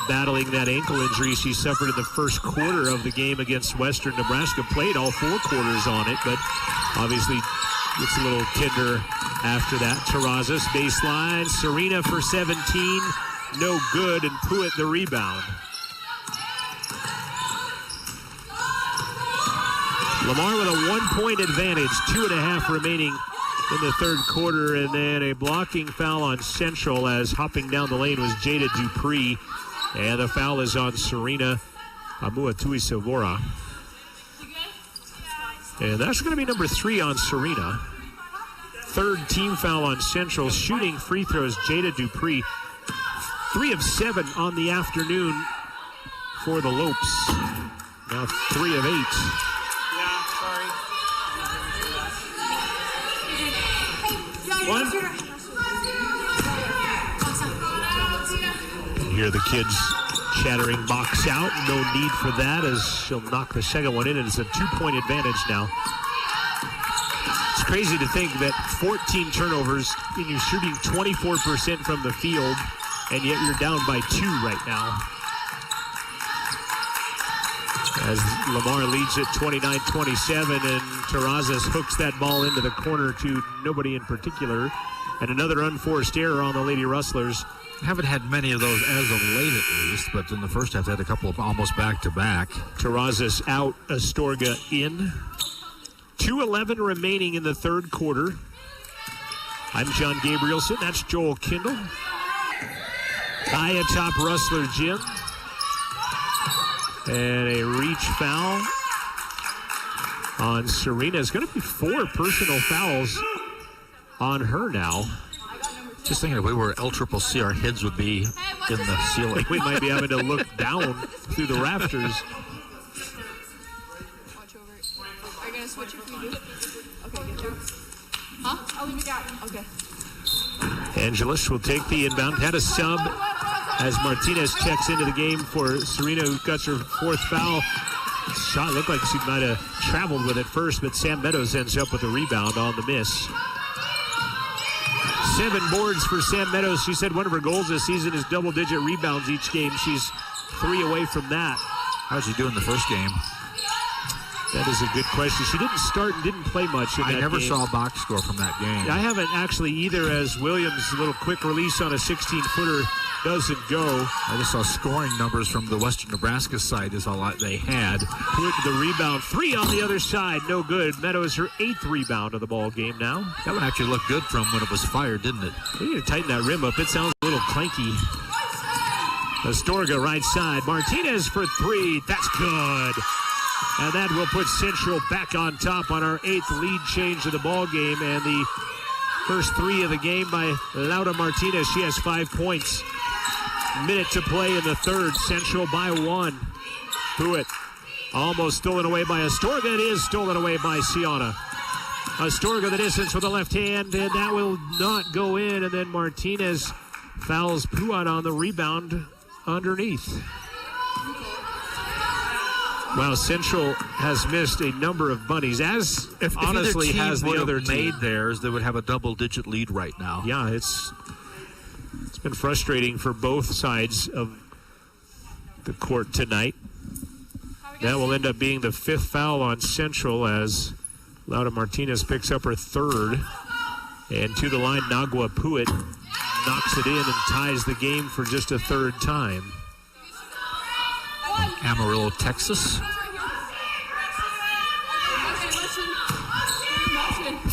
battling that ankle injury she suffered in the first quarter of the game against Western Nebraska. Played all 4 quarters on it, but obviously gets a little tender after that. Terrazas, baseline. Serena for 17. No good, and Pruitt the rebound. Lamar with a 1-point advantage, 2.5 remaining in the third quarter, and then a blocking foul on Central as hopping down the lane was Jada Dupree, and the foul is on Serena Amuatui Silvora. And that's going to be number 3 on Serena. Third team foul on Central. Shooting free throws, Jada Dupree. 3 of 7 on the afternoon for the Lopes. Now 3 of 8. One. You hear the kids chattering box out. No need for that as she'll knock the second one in, and it's a 2-point advantage now. It's crazy to think that 14 turnovers and you're shooting 24% from the field, and yet you're down by 2 right now. As Lamar leads at 29-27, and Terrazas hooks that ball into the corner to nobody in particular. And another unforced error on the Lady Rustlers. Haven't had many of those as of late at least, but in the first half they had a couple of almost back-to-back. Terrazas out, Astorga in. 2:11 remaining in the third quarter. I'm John Gabrielson. That's Joel Kindle. High atop Rustler Gym. And a reach foul on Serena. It's going to be 4 personal fouls on her now. Just thinking if we were LCCC, our heads would be in the ceiling. We might be having to look down through the rafters. Watch over it. Are you going to switch if we do? Okay, good job. Huh? I'll leave it down. Okay. Angelis will take the inbound. Had a sub as Martinez checks into the game for Serena, who cuts her 4th foul. Shot looked like she might have traveled with it first, but Sam Meadows ends up with a rebound on the miss. 7 boards for Sam Meadows. She said one of her goals this season is double-digit rebounds each game. She's 3 away from that. How'd she do in the first game? That is a good question. She didn't start and didn't play much in that game. I never saw a box score from that game. I haven't actually either, as Williams' little quick release on a 16-footer doesn't go. I just saw scoring numbers from the Western Nebraska side is all they had. Put the rebound. 3 on the other side. No good. Meadows her 8th rebound of the ball game now. That one actually looked good from when it was fired, didn't it? We need to tighten that rim up. It sounds a little clanky. Astorga right side. Martinez for 3. That's good. And that will put Central back on top on our 8th lead change of the ball game. And the first 3 of the game by Laura Martinez. She has 5 points. Minute to play in the third. Central by 1. Pruitt almost stolen away by Astorga. It is stolen away by Ciana. Astorga the distance with the left hand, and that will not go in. And then Martinez fouls Pruitt on the rebound underneath. Well, Central has missed a number of bunnies, as if honestly has the other team. Made theirs, they would have a double-digit lead right now. Yeah, it's been frustrating for both sides of the court tonight. That will end up being the 5th foul on Central as Laura Martinez picks up her 3rd. And to the line, Nagua Pruitt knocks it in and ties the game for just a 3rd time. Amarillo, Texas.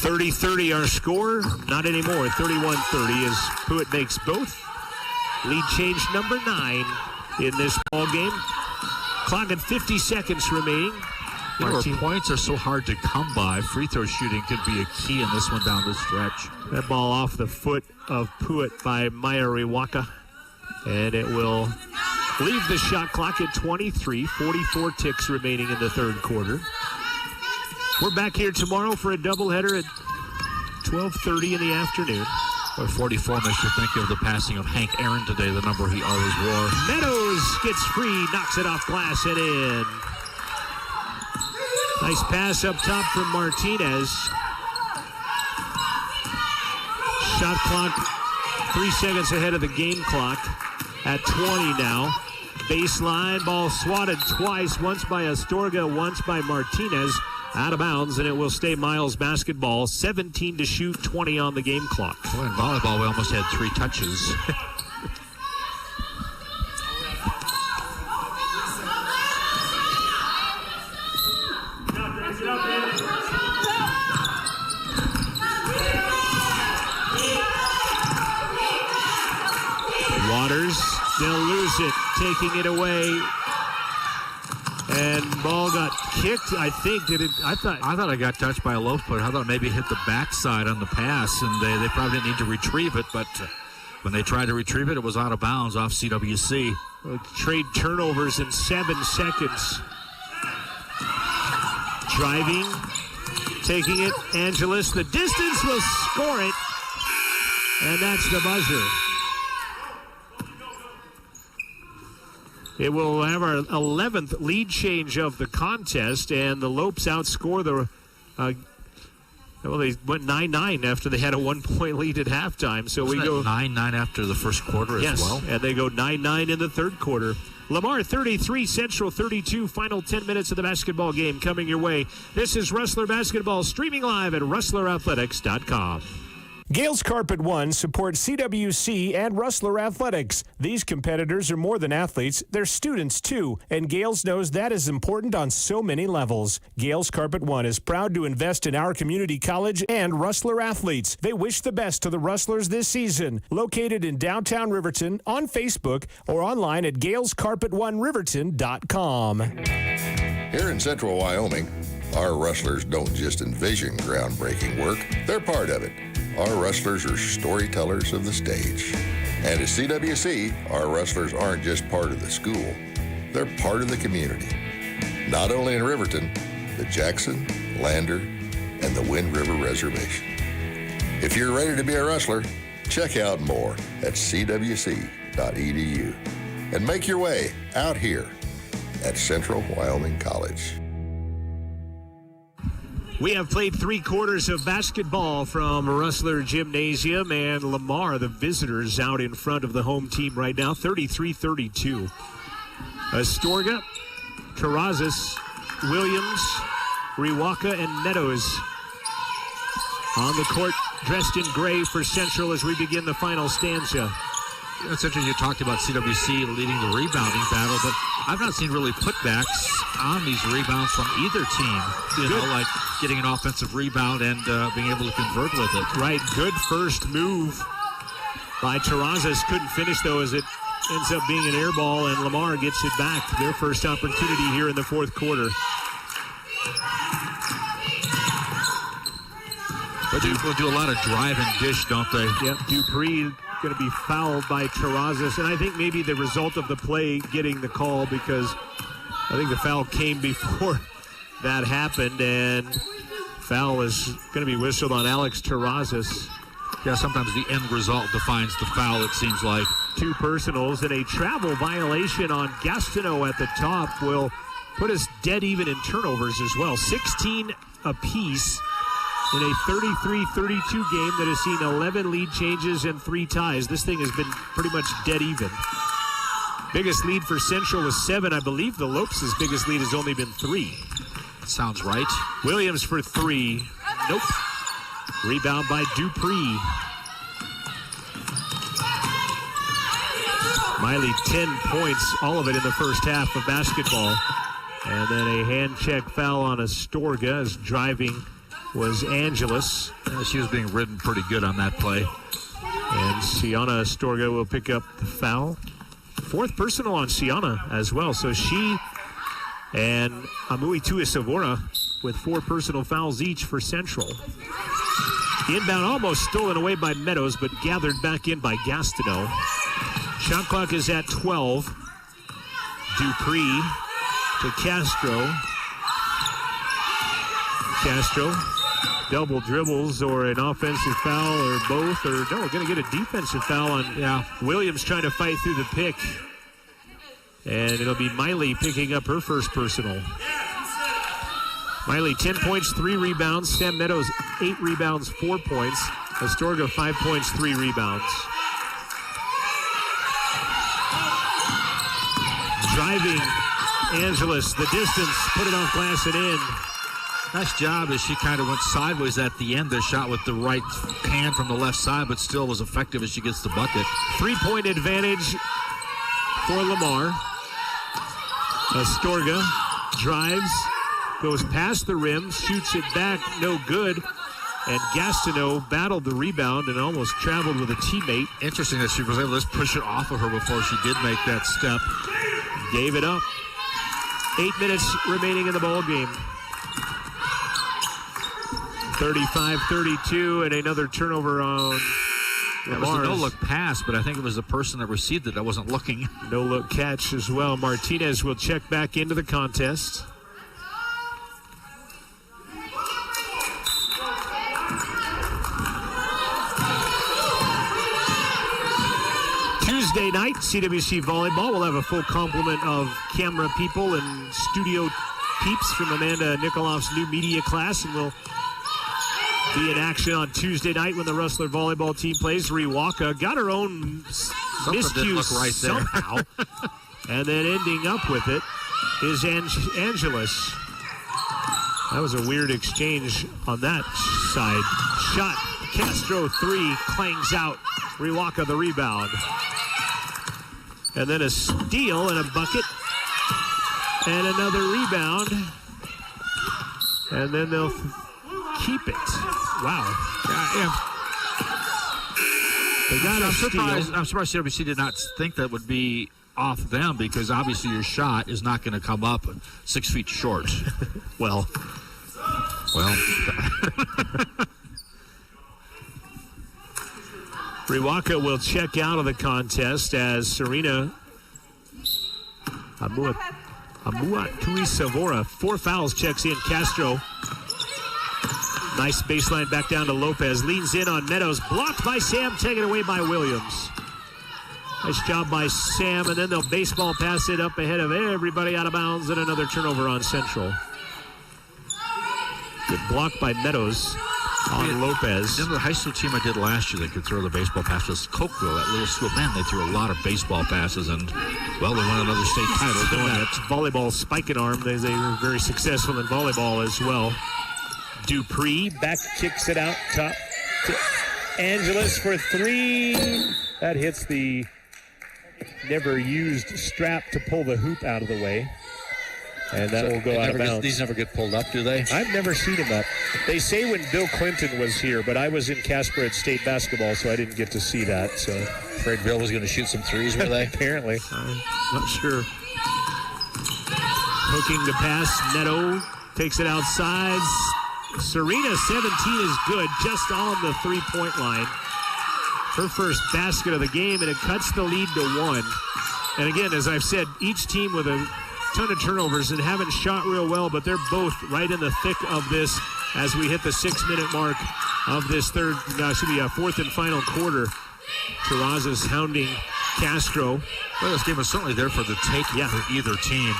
30-30 our score. Not anymore. 31-30 as Pruitt makes both. Lead change number 9 in this ball game. Clock at 50 seconds remaining. Points are so hard to come by. Free throw shooting could be a key in this one down the stretch. That ball off the foot of Pruitt by Maya Riwaka. And it will leave the shot clock at 23. 44 ticks remaining in the 3rd quarter. We're back here tomorrow for a doubleheader at 12:30 in the afternoon. Or 44 makes you think of the passing of Hank Aaron today, the number he always wore. Meadows gets free, knocks it off glass and in. Nice pass up top from Martinez. Shot clock 3 seconds ahead of the game clock at 20 now. Baseline, ball swatted twice, once by Astorga, once by Martinez. Out of bounds, and it will stay Miles basketball. 17 to shoot, 20 on the game clock. Well, in volleyball, we almost had 3 touches. Waters, they'll lose it, taking it away. And ball got kicked. I think I thought it got touched by a low footer. I thought maybe it hit the backside on the pass, and they probably didn't need to retrieve it. But when they tried to retrieve it, it was out of bounds off CWC. Trade turnovers in 7 seconds. Driving, taking it. Angeles, the distance will score it, and that's the buzzer. It will have our 11th lead change of the contest, and the Lopes outscore the they went 9-9 after they had a 1-point lead at halftime. So Wasn't we go 9-9 after the first quarter as well. And they go 9-9 in the 3rd quarter. Lamar 33, Central 32. Final 10 minutes of the basketball game coming your way. This is Rustler Basketball, streaming live at rustlerathletics.com. Gales Carpet One supports CWC and Rustler Athletics. These competitors are more than athletes, they're students too, and Gales knows that is important on so many levels. Gales Carpet One is proud to invest in our community college and Rustler athletes. They wish the best to the Rustlers this season. Located in downtown Riverton, on Facebook, or online at galescarpet1riverton.com. Here in Central Wyoming, our Rustlers don't just envision groundbreaking work, they're part of it. Our Rustlers are storytellers of the stage. And at CWC, our Rustlers aren't just part of the school, they're part of the community. Not only in Riverton, the Jackson, Lander, and the Wind River Reservation. If you're ready to be a Rustler, check out more at cwc.edu and make your way out here at Central Wyoming College. We have played 3 quarters of basketball from Rustler Gymnasium, and Lamar, the visitors, out in front of the home team right now, 33-32. Astorga, Terrazas, Williams, Riwaka and Meadows on the court, dressed in gray for Central as we begin the final stanza. It's interesting you talked about CWC leading the rebounding battle, but I've not seen really putbacks on these rebounds from either team. You know, like getting an offensive rebound and being able to convert with it. Right, good first move by Terrazas. Couldn't finish, though, as it ends up being an air ball, and Lamar gets it back. Their first opportunity here in the fourth quarter. But they'll do a lot of drive and dish, don't they? Yep, Dupree going to be fouled by Terrazas, and I think maybe the result of the play getting the call, because I think the foul came before that happened, and foul is going to be whistled on Alex Terrazas. Yeah, sometimes the end result defines the foul, it seems like. 2 personals and a travel violation on Gastineau at the top will put us dead even in turnovers as well. 16 apiece in a 33-32 game that has seen 11 lead changes and 3 ties. This thing has been pretty much dead even. Biggest lead for Central is 7. I believe the Lopes' biggest lead has only been 3. Sounds right. Williams for 3. Nope. Rebound by Dupree. Miley, 10 points, all of it in the first half of basketball. And then a hand check foul on Astorga as driving was Angeles. She was being ridden pretty good on that play. And Sienna Astorga will pick up the foul. 4th personal on Sienna as well. So she and Amui Tuisavora with 4 personal fouls each for Central. Inbound almost stolen away by Meadows, but gathered back in by Gastineau. Shot clock is at 12. Dupree to Castro. Castro, double dribbles or an offensive foul or both, or no, we're going to get a defensive foul on Williams trying to fight through the pick. And it'll be Miley picking up her first personal. Miley, 10 points, 3 rebounds. Sam Meadows, 8 rebounds, 4 points. Astorga, 5 points, 3 rebounds. Driving Angeles, the distance, put it off glass and in. Nice job as she kind of went sideways at the end. The shot with the right hand from the left side, but still was effective as she gets the bucket. 3-point advantage for Lamar. Astorga drives, goes past the rim, shoots it back, no good. And Gastineau battled the rebound and almost traveled with a teammate. Interesting that she was able to just push it off of her before she did make that step. Gave it up. 8 minutes remaining in the ball game. 35-32 and another turnover on It was a no-look pass, but I think it was the person that received it that wasn't looking. No-look catch as well. Martinez will check back into the contest. Tuesday night, CWC Volleyball. We'll have a full complement of camera people and studio peeps from Amanda Nikoloff's new media class, and we'll be in action on Tuesday night when the Rustler volleyball team plays. Riwaka got her own miscue right somehow. And then ending up with it is Angeles. That was a weird exchange on that side. Shot, Castro 3, clangs out. Riwaka the rebound. And then a steal and a bucket. And another rebound. And then they'll keep it. Wow. They got I'm surprised CWC did not think that would be off them, because obviously your shot is not going to come up 6 feet short. well. Riwaka will check out of the contest as Serena Amua Tuisavora, 4 fouls, checks in. Castro. Nice baseline back down to Lopez. Leans in on Meadows. Blocked by Sam. Taken away by Williams. Nice job by Sam. And then they'll baseball pass it up ahead of everybody out of bounds. And another turnover on Central. Good block by Meadows. on Lopez. Remember the high school team I did last year that could throw the baseball passes? Cokeville, that little school. Man, they threw a lot of baseball passes, and, well, they won another state title doing that. it. Volleyball spiking arm. They were very successful in volleyball as well. Dupree back kicks it out top to Angeles for three. That hits the never used strap to pull the hoop out of the way. And that will go out of bounds. These never get pulled up, do they? I've never seen them up. They say when Bill Clinton was here, but I was in Casper at state basketball, so I didn't get to see that. So Afraid Bill was going to shoot some threes, were they? Apparently. I'm not sure. Hooking the pass. Neto takes it outside. Serena, 17 is good, just on the three-point line. Her first basket of the game, and it cuts the lead to 1. And again, as I've said, each team with a ton of turnovers and haven't shot real well, but they're both right in the thick of this as we hit the 6-minute mark of this fourth and final quarter. Terrazas hounding Castro. Well, this game is certainly there for the taking for either team.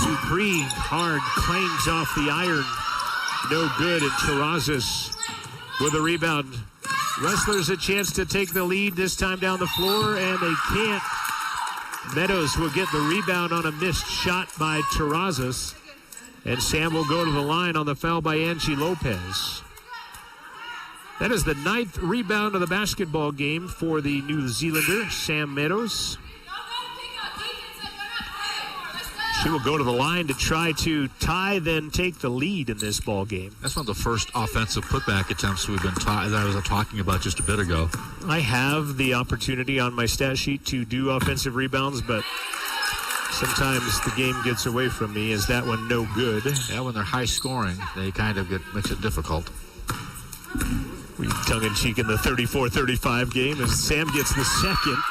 Dupree hard clangs off the iron. No good, and Terrazas with a rebound. Rustlers a chance to take the lead this time down the floor, and they can't. Meadows will get the rebound on a missed shot by Terrazas, and Sam will go to the line on the foul by Angie Lopez. That is the 9th rebound of the basketball game for the New Zealander, Sam Meadows. She will go to the line to try to tie, then take the lead in this ball game. That's one of the first offensive putback attempts we've been that I was talking about just a bit ago. I have the opportunity on my stat sheet to do offensive rebounds, but sometimes the game gets away from me. Is that one no good? Yeah, when they're high scoring, they kind of makes it difficult. We tongue-in-cheek in the 34-35 game as Sam gets the second.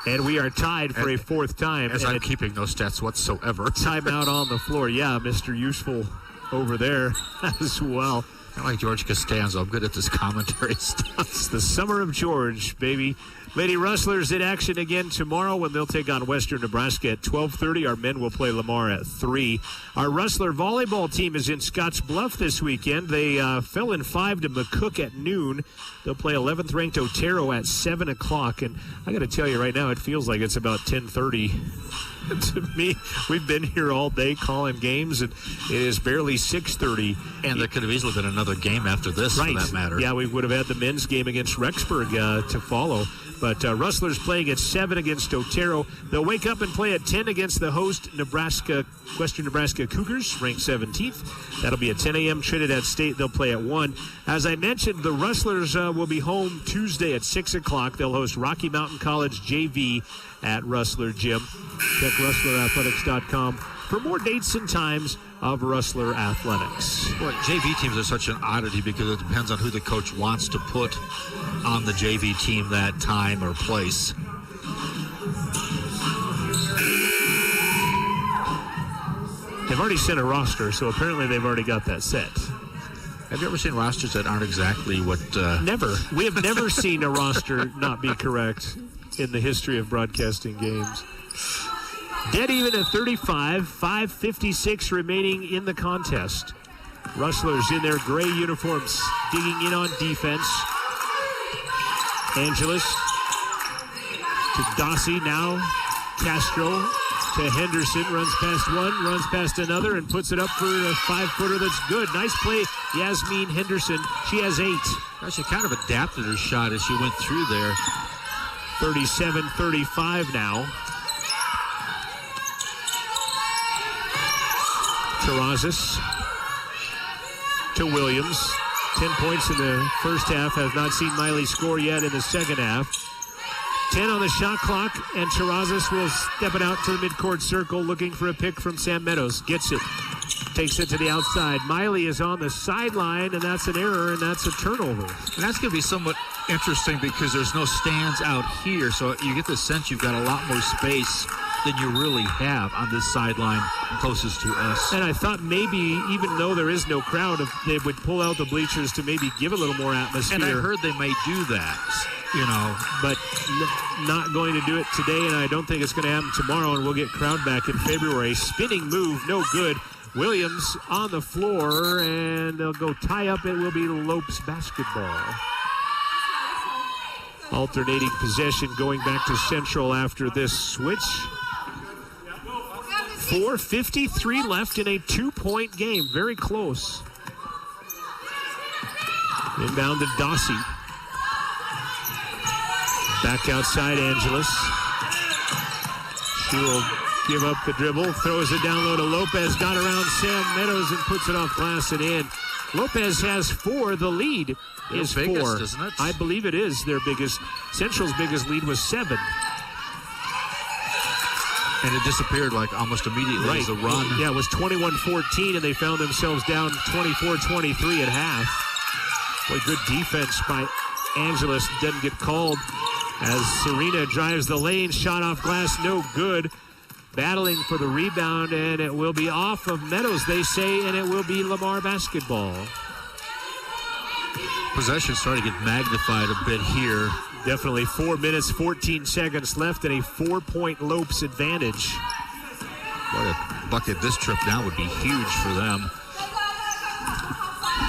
And we are tied for a fourth time. As I'm keeping no stats whatsoever. Timeout on the floor. Yeah, Mr. Useful over there as well. I like George Costanzo. I'm good at this commentary stuff. It's the summer of George, baby. Lady Rustlers in action again tomorrow when they'll take on Western Nebraska at 12:30. Our men will play Lamar at 3. Our Rustler volleyball team is in Scotts Bluff this weekend. They fell in 5 to McCook at noon. They'll play 11th-ranked Otero at 7 o'clock. And I got to tell you right now, it feels like it's about 10:30 to me. We've been here all day calling games, and it is barely 6:30. And there could have easily been another game after this, for that matter. Yeah, we would have had the men's game against Rexburg to follow. But Rustlers playing at 7 against Otero. They'll wake up and play at 10 against the host Western Nebraska Cougars, ranked 17th. That'll be at 10 a.m. Trinidad State. They'll play at 1. As I mentioned, the Rustlers will be home Tuesday at 6 o'clock. They'll host Rocky Mountain College JV at Rustler Gym. Check rustlerathletics.com for more dates and times of Rustler Athletics. Well, JV teams are such an oddity because it depends on who the coach wants to put on the JV team that time or place. They've already sent a roster, so apparently they've already got that set. Have you ever seen rosters that aren't exactly what... Never. We have never seen a roster not be correct in the history of broadcasting games. Dead even at 35, 5:56 remaining in the contest. Rustlers in their gray uniforms, digging in on defense. Angeles to Dossie, now Castro to Henderson, runs past one, runs past another, and puts it up for a 5-footer that's good. Nice play, Yasmin Henderson. She has 8. She kind of adapted her shot as she went through there. 37-35 now. Terrazas to Williams. 10 points in the first half. Have not seen Miley score yet in the second half. 10 on the shot clock, and Terrazas will step it out to the midcourt circle, looking for a pick from Sam Meadows. Gets it. Takes it to the outside. Miley is on the sideline, and that's an error, and that's a turnover. And that's going to be somewhat interesting because there's no stands out here, so you get the sense you've got a lot more space than you really have on this sideline closest to us. And I thought maybe, even though there is no crowd, if they would pull out the bleachers to maybe give a little more atmosphere. And I heard they may do that, but not going to do it today, and I don't think it's going to happen tomorrow, and we'll get crowd back in February. Spinning move, no good. Williams on the floor, and they'll go tie up. It will be Lopes basketball. Alternating possession going back to Central after this switch. 4:53 left in a 2-point game. Very close. Inbound to Dossie. Back outside, Angeles. She will give up the dribble, throws it down low to Lopez, got around Sam Meadows and puts it off glass and in. Lopez has 4. The lead is biggest, 4. Isn't it? I believe it is their biggest. Central's biggest lead was 7. And it disappeared like almost immediately as the run. Yeah, it was 21-14, and they found themselves down 24-23 at half. Boy, good defense by Angeles. Doesn't get called as Serena drives the lane. Shot off glass, no good. Battling for the rebound, and it will be off of Meadows, they say, and it will be Lamar basketball. Possession starting to get magnified a bit here. Definitely 4 minutes, 14 seconds left, and a 4-point Lopes advantage. What a bucket this trip now would be huge for them.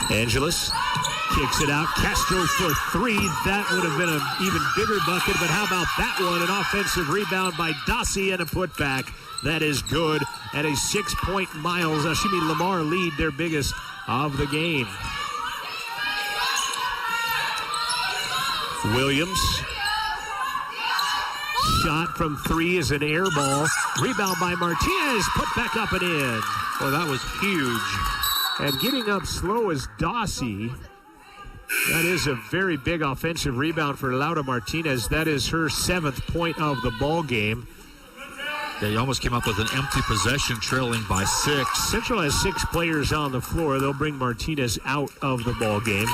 Angeles kicks it out. Castro for 3. That would have been an even bigger bucket, but how about that one? An offensive rebound by Dossie and a putback. That is good. And a 6-point Lamar lead, their biggest of the game. Williams. Shot from 3 is an air ball. Rebound by Martinez. Put back up and in. Well, that was huge. And getting up slow is Dossie. That is a very big offensive rebound for Laura Martinez. That is her 7th point of the ball game. They almost came up with an empty possession, trailing by 6. Central has 6 players on the floor. They'll bring Martinez out of the ball game.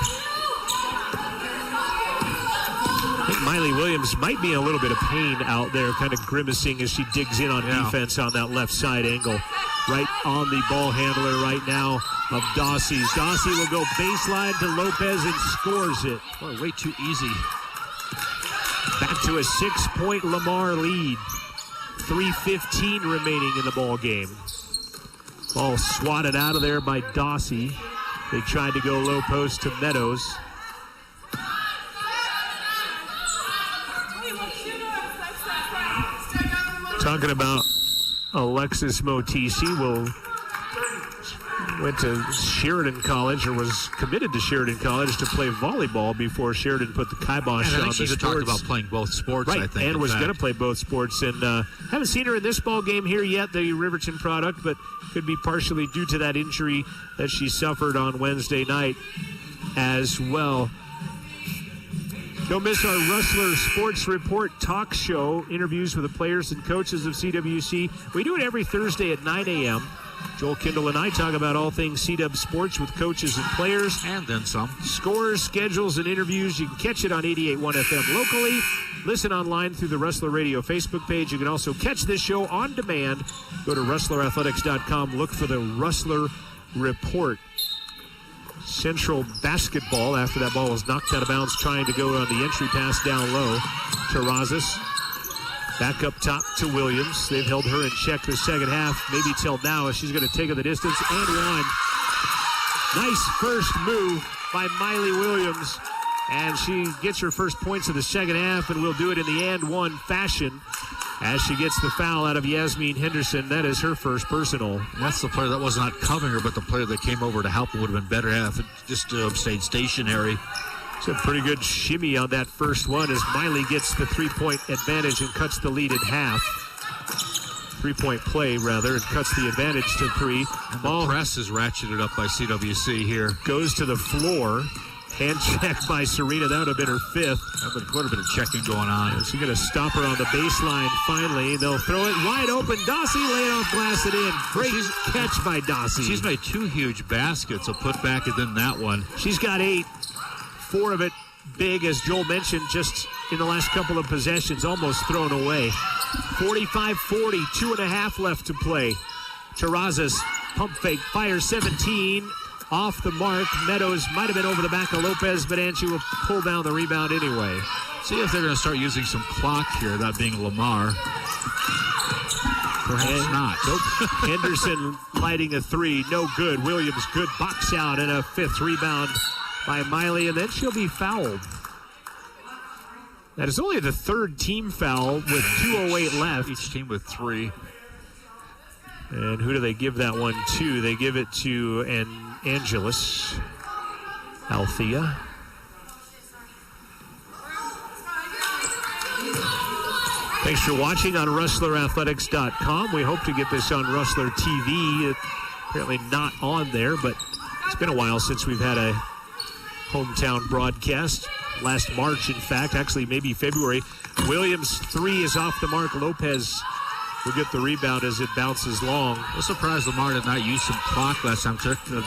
I think Miley Williams might be in a little bit of pain out there, kind of grimacing as she digs in on defense on that left side angle. Right on the ball handler right now of Dossie. Dossie will go baseline to Lopez and scores it. Boy, way too easy. Back to a 6-point Lamar lead. 3:15 remaining in the ball game. Ball swatted out of there by Dossie. They tried to go low post to Meadows. Talking about Alexis Motisi went to Sheridan College, or was committed to Sheridan College to play volleyball before Sheridan put the kibosh on the sports. She talked about playing both sports, right, I think. And was going to play both sports. And haven't seen her in this ball game here yet, the Riverton product, but could be partially due to that injury that she suffered on Wednesday night as well. Don't miss our Rustler Sports Report talk show, interviews with the players and coaches of CWC. We do it every Thursday at 9 a.m. Joel Kindle and I talk about all things CW sports with coaches and players. And then some. Scores, schedules, and interviews. You can catch it on 88.1 FM locally. Listen online through the Rustler Radio Facebook page. You can also catch this show on demand. Go to rustlerathletics.com. Look for the Rustler Report. Central basketball after that ball was knocked out of bounds, trying to go on the entry pass down low. Terrazas back up top to Williams. They've held her in check the second half, maybe till now, as she's going to take it the distance and one. Nice first move by Miley Williams, and she gets her first points of the second half, and will do it in the and one fashion as she gets the foul out of Yasmin Henderson. That is her first personal. That's the player that was not covering her, but the player that came over to help her would have been better if it just stayed stationary. It's a pretty good shimmy on that first one as Miley gets the 3-point advantage and cuts the lead in half. 3-point play, rather, and cuts the advantage to 3. And the press is ratcheted up by CWC here. Goes to the floor. Hand check by Serena. That would have been her 5th. That would have been a checking going on. She's going to stop her on the baseline finally. They'll throw it wide open. Dossie laid off, glass it in. Great catch by Dossie. She's made 2 huge baskets, a putback and then that one. She's got 8. 4 of it big, as Joel mentioned, just in the last couple of possessions, almost thrown away. 45-40, 2.5 left to play. Terrazas, pump fake, fire 17. Off the mark. Meadows might have been over the back of Lopez, but Anchi will pull down the rebound anyway. See if they're going to start using some clock here, that being Lamar. Perhaps not. Nope. Henderson lighting a three. No good. Williams, good box out and a fifth rebound by Miley, and then she'll be fouled. That is only the third team foul with 2:08 left. Each team with 3. And who do they give that one to? They give it to Angelus. Althea. Thanks for watching on RustlerAthletics.com. We hope to get this on Rustler TV. Apparently not on there, but it's been a while since we've had a hometown broadcast. Last March, in fact, actually maybe February. Williams' three is off the mark. Lopez will get the rebound as it bounces long. I'm surprised Lamar did not use some clock last time. Took a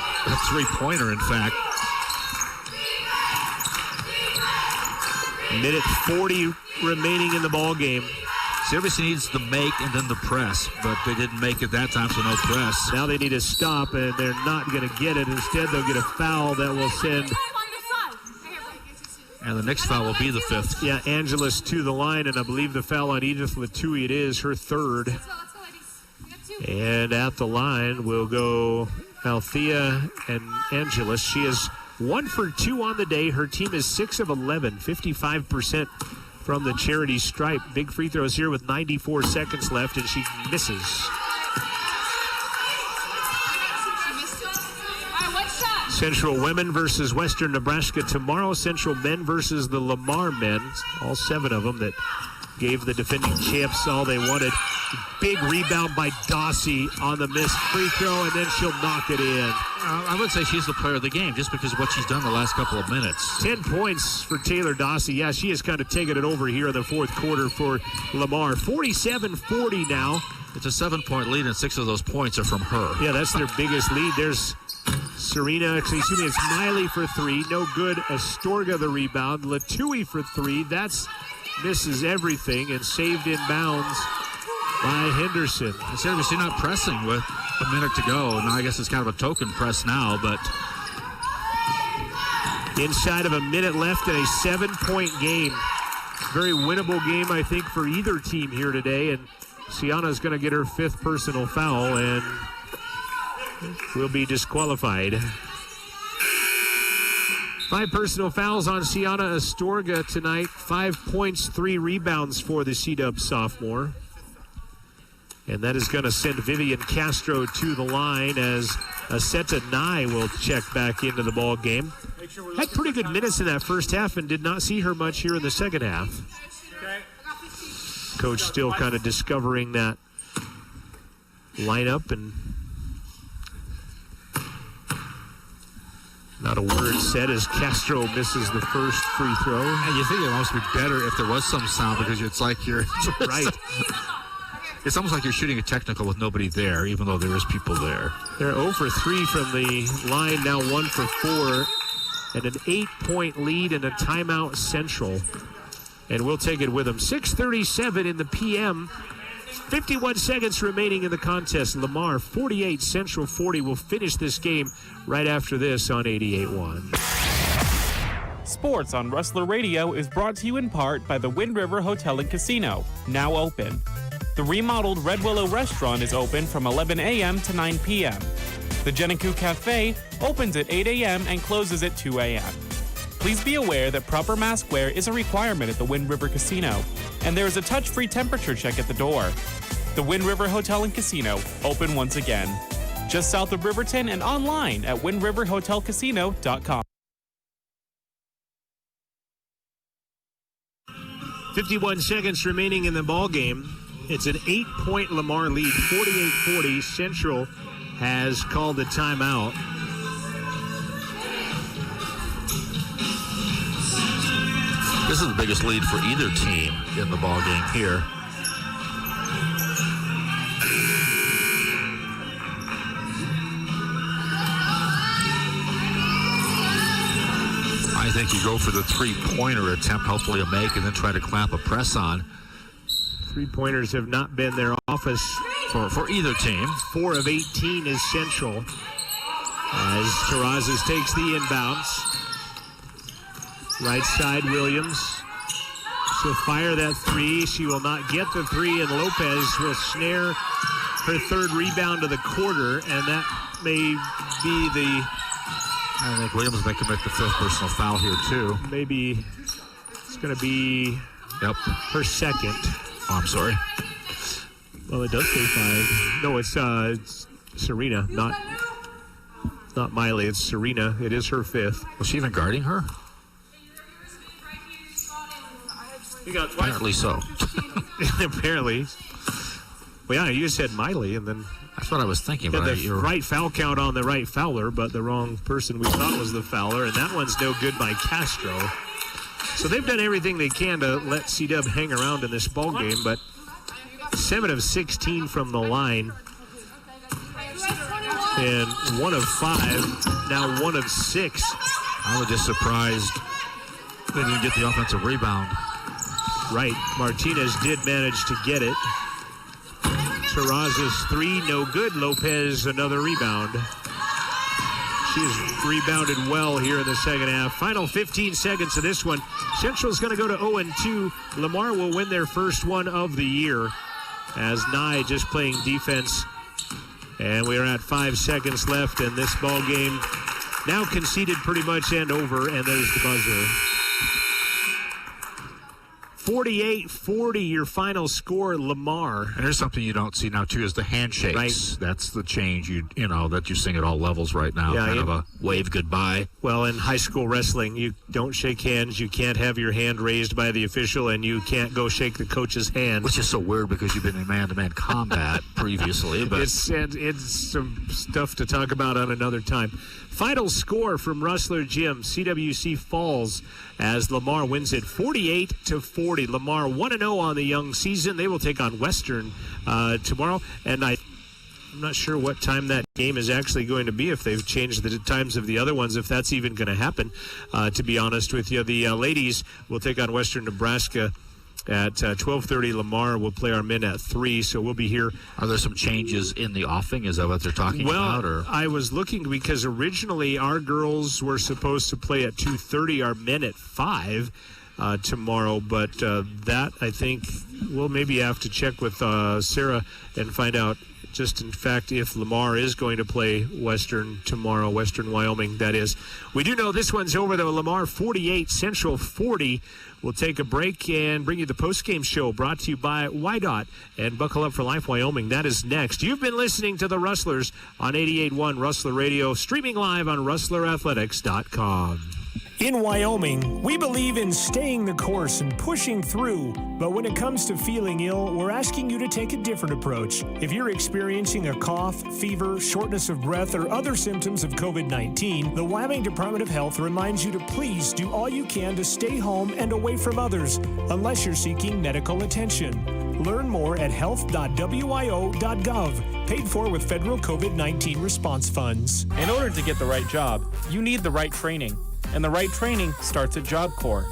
three-pointer, in fact. Minute 40 remaining in the ball game. CWC needs the make and then the press, but they didn't make it that time, so no press. Now they need a stop, and they're not going to get it. Instead, they'll get a foul that will send. And the next foul will be the fifth. Yeah, Angelus to the line, and I believe the foul on Edith Latui, it is her third. And at the line will go Althea and Angelus. She is 1 for 2 on the day. Her team is 6 of 11, 55% from the charity stripe. Big free throws here with 94 seconds left, and she misses. Central women versus Western Nebraska tomorrow. Central men versus the Lamar men. All 7 of them that gave the defending champs all they wanted. Big rebound by Dossie on the missed free throw, and then she'll knock it in. I would say she's the player of the game just because of what she's done the last couple of minutes. 10 points for Taylor Dossie. Yeah, she has kind of taken it over here in the fourth quarter for Lamar. 47-40 now. It's a 7-point lead, and 6 of those points are from her. Yeah, that's their biggest lead. There's it's Miley for 3. No good. Astorga the rebound. Latui for 3. That's misses everything and saved in bounds by Henderson. CWC not pressing with a minute to go. Now I guess it's kind of a token press now, but inside of a minute left in a 7-point game. Very winnable game, I think, for either team here today. And Sienna's going to get her 5th personal foul and will be disqualified. 5 personal fouls on Sienna Astorga tonight. 5 points, 3 rebounds for the C-Dub sophomore. And that is going to send Vivian Castro to the line as Aseta Nye will check back into the ball game. Had pretty good minutes in that first half and did not see her much here in the second half. Coach still kind of discovering that lineup, and not a word said as Castro misses the first free throw. And you think it must be better if there was some sound because it's like you're right. It's almost like you're shooting a technical with nobody there, even though there is people there. They're 0 for 3 from the line, now 1 for 4, and an 8-point lead and a timeout Central. And we'll take it with them. 6:37 in the PM. 51 seconds remaining in the contest. Lamar 48, Central 40. Will finish this game right after this on 88.1. Sports on Rustler Radio is brought to you in part by the Wind River Hotel and Casino, now open. The remodeled Red Willow restaurant is open from 11 a.m. to 9 p.m. The Jenikou Cafe opens at 8 a.m. and closes at 2 a.m. Please be aware that proper mask wear is a requirement at the Wind River Casino, and there is a touch-free temperature check at the door. The Wind River Hotel and Casino, open once again. Just south of Riverton and online at windriverhotelcasino.com. 51 seconds remaining in the ball game. It's an 8-point Lamar lead, 48-40. Central has called a timeout. This is the biggest lead for either team in the ball game here. I think you go for the three-pointer attempt, hopefully a make, and then try to clamp a press on. Three-pointers have not been their office for either team. 4 of 18 is Central. As Terrazas takes the inbounds. Right side, Williams. She'll fire that 3. She will not get the 3, and Lopez will snare her third rebound of the quarter, and that may be the... I think Williams may commit the fifth personal foul here, too. Maybe it's going to be her second. Oh, I'm sorry. Well, it does say 5. No, it's Serena, not Miley. It's Serena. It is her fifth. Was she even guarding her? Apparently so. Apparently. Well, yeah, you said Miley, and then... That's what I was thinking. But the right foul count on the right fouler, but the wrong person we thought was the fouler, and that one's no good by Castro. So they've done everything they can to let C-Dub hang around in this ball game, but 7 of 16 from the line, and 1 of 5, now 1 of 6. I was just surprised they didn't get the offensive rebound. Right, Martinez did manage to get it. Terrazas 3, no good. Lopez, another rebound. She's rebounded well here in the second half. Final 15 seconds of this one. Central's going to go to 0-2. Lamar will win their first one of the year as Nye just playing defense. And we are at 5 seconds left, and this ball game now conceded pretty much and over, and there's the buzzer. 48-40, your final score, Lamar. And there's something you don't see now, too, is the handshakes. Right. That's the change, you know, that you're seeing at all levels right now. Yeah, kind of a wave goodbye. Well, in high school wrestling, you don't shake hands. You can't have your hand raised by the official, and you can't go shake the coach's hand. Which is so weird because you've been in man-to-man combat previously. But it's some stuff to talk about on another time. Final score from Rustler Gym. CWC falls as Lamar wins it 48-40. Lamar 1-0 on the young season. They will take on Western tomorrow. And I'm not sure what time that game is actually going to be, if they've changed the times of the other ones, if that's even going to happen, to be honest with you. The ladies will take on Western Nebraska at 12:30. Lamar will play our men at 3, so we'll be here. Are there some changes in the offing? Is that what they're talking about? Or? I was looking because originally our girls were supposed to play at 2:30, our men at 5 tomorrow, but that I think we'll maybe have to check with Sarah and find out just in fact if Lamar is going to play Western tomorrow, Western Wyoming, that is. We do know this one's over, though. Lamar 48, Central 40. We'll take a break and bring you the postgame show brought to you by YDOT and Buckle Up for Life Wyoming. That is next. You've been listening to the Rustlers on 88.1 Rustler Radio, streaming live on rustlerathletics.com. In Wyoming, we believe in staying the course and pushing through. But when it comes to feeling ill, we're asking you to take a different approach. If you're experiencing a cough, fever, shortness of breath, or other symptoms of COVID-19, the Wyoming Department of Health reminds you to please do all you can to stay home and away from others, unless you're seeking medical attention. Learn more at health.wyo.gov, paid for with federal COVID-19 response funds. In order to get the right job, you need the right training. And the right training starts at Job Corps.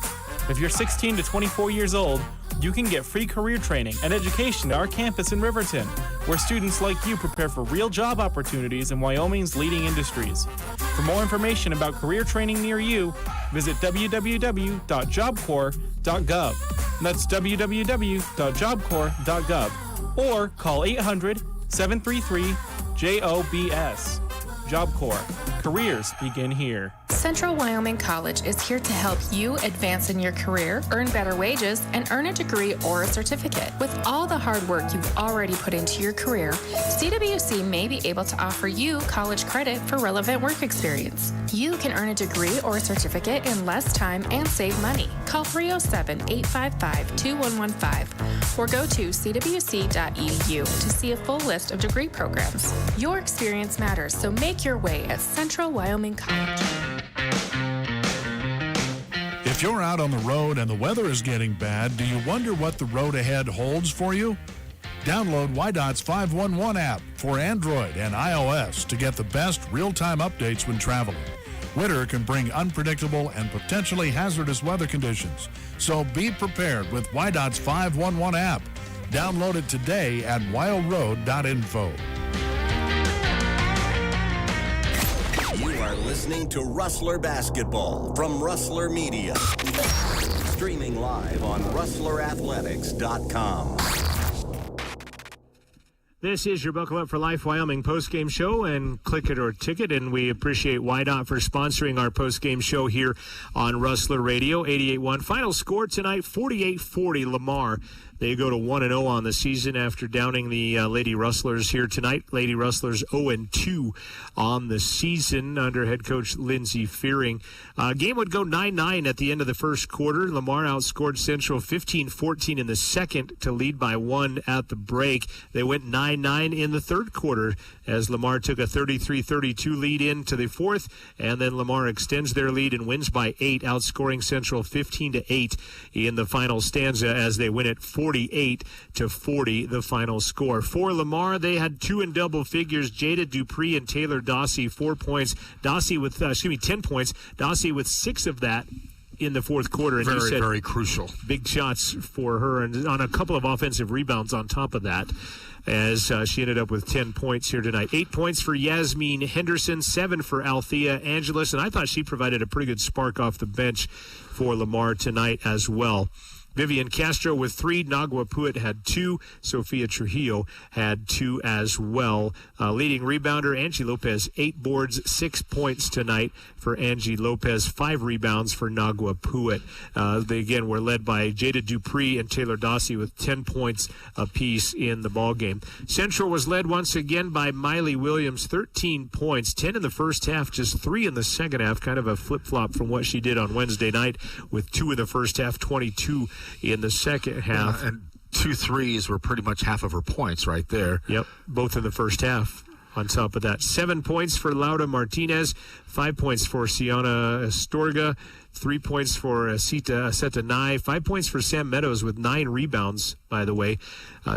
If you're 16 to 24 years old, you can get free career training and education at our campus in Riverton, where students like you prepare for real job opportunities in Wyoming's leading industries. For more information about career training near you, visit www.jobcorps.gov. That's www.jobcorps.gov. Or call 800-733-JOBS. Job Corps. Careers begin here. Central Wyoming College is here to help you advance in your career, earn better wages, and earn a degree or a certificate. With all the hard work you've already put into your career, CWC may be able to offer you college credit for relevant work experience. You can earn a degree or a certificate in less time and save money. Call 307-855-2115 or go to cwc.edu to see a full list of degree programs. Your experience matters, so make your way at Central Wyoming College. If you're out on the road and the weather is getting bad, do you wonder what the road ahead holds for you? Download YDOT's 511 app for Android and iOS to get the best real-time updates when traveling. Winter can bring unpredictable and potentially hazardous weather conditions, so be prepared with YDOT's 511 app. Download it today at wildroad.info. You are listening to Rustler Basketball from Rustler Media. Streaming live on rustlerathletics.com. This is your Buckle Up for Life Wyoming postgame show and Click It or Ticket, and we appreciate YDOT for sponsoring our postgame show here on Rustler Radio. 88-1 final score tonight, 48-40 Lamar. They go to 1-0 on the season after downing the Lady Rustlers here tonight. Lady Rustlers 0-2 on the season under head coach Lindsey Fearing. Game would go 9-9 at the end of the first quarter. Lamar outscored Central 15-14 in the second to lead by 1 at the break. They went 9-9 in the third quarter as Lamar took a 33-32 lead into the fourth, and then Lamar extends their lead and wins by 8, outscoring Central 15-8 in the final stanza as they win it 48-40, the final score. For Lamar, they had 2 in double figures. Jada Dupree and Taylor Dossie, 4 points. 10 points. Dossie with 6 of that in the fourth quarter. And Very crucial. Big shots for her, and on a couple of offensive rebounds on top of that, as she ended up with 10 points here tonight. 8 points for Yasmin Henderson, 7 for Althea Angeles, and I thought she provided a pretty good spark off the bench for Lamar tonight as well. Vivian Castro with 3. Nagua Puit had 2. Sophia Trujillo had 2 as well. Leading rebounder, Angie Lopez, 8 boards, 6 points tonight for Angie Lopez, 5 rebounds for Nagua Puit. They, again, were led by Jada Dupree and Taylor Dossie with 10 points apiece in the ballgame. Central was led once again by Miley Williams, 13 points, 10 in the first half, just 3 in the second half, kind of a flip-flop from what she did on Wednesday night with 2 in the first half, 22 in the second half. And 2 threes were pretty much half of her points right there. Yep, both in the first half. On top of that, 7 points for Laura Martinez, 5 points for Siana Astorga, 3 points for Seta Nye, 5 points for Sam Meadows with 9 rebounds, by the way.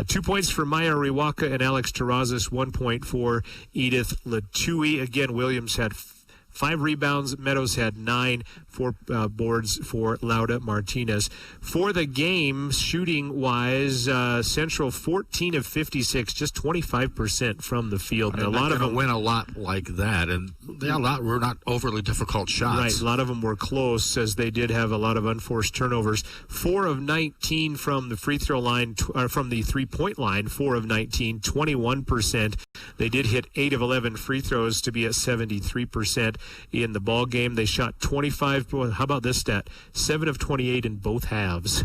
2 points for Maya Riwaka and Alex Terrazas, 1 point for Edith Latui. Again, Williams had 5 rebounds. Meadows had 9, 4 boards for Lauda Martinez. For the game, shooting-wise, Central 14 of 56, just 25% from the field. And a lot of them win a lot like that, and a lot were not overly difficult shots. Right, a lot of them were close, as they did have a lot of unforced turnovers. 4 of 19 from the free throw line, from the three-point line. 4 of 19, 21%. They did hit 8 of 11 free throws to be at 73%. In the ball game, they shot 25. How about this stat? 7 of 28 in both halves.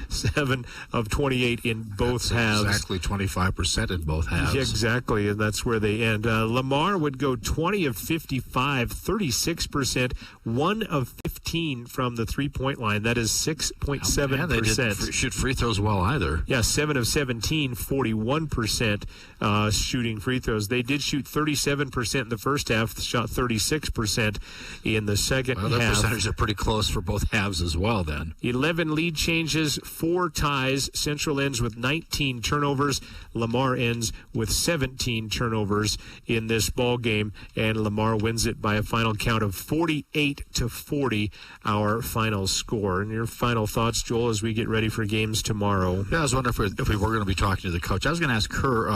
7 of 28 in both halves. Exactly 25% in both halves. Exactly, and that's where they end. Lamar would go 20 of 55, 36%, 1 of 15 from the three-point line. That is 6.7%. They didn't shoot free throws well either. Yeah, 7 of 17, 41% shooting free throws. They did shoot 37% in the first half, shot 36% in the second half. Their percentages are pretty close for both halves as well then. 11 lead changes, 4 ties. Central ends with 19 turnovers. Lamar ends with 17 turnovers in this ball game, and Lamar wins it by a final count of 48-40, our final score. And your final thoughts, Joel, as we get ready for games tomorrow? Yeah, I was wondering if we were going to be talking to the coach. I was going to ask her,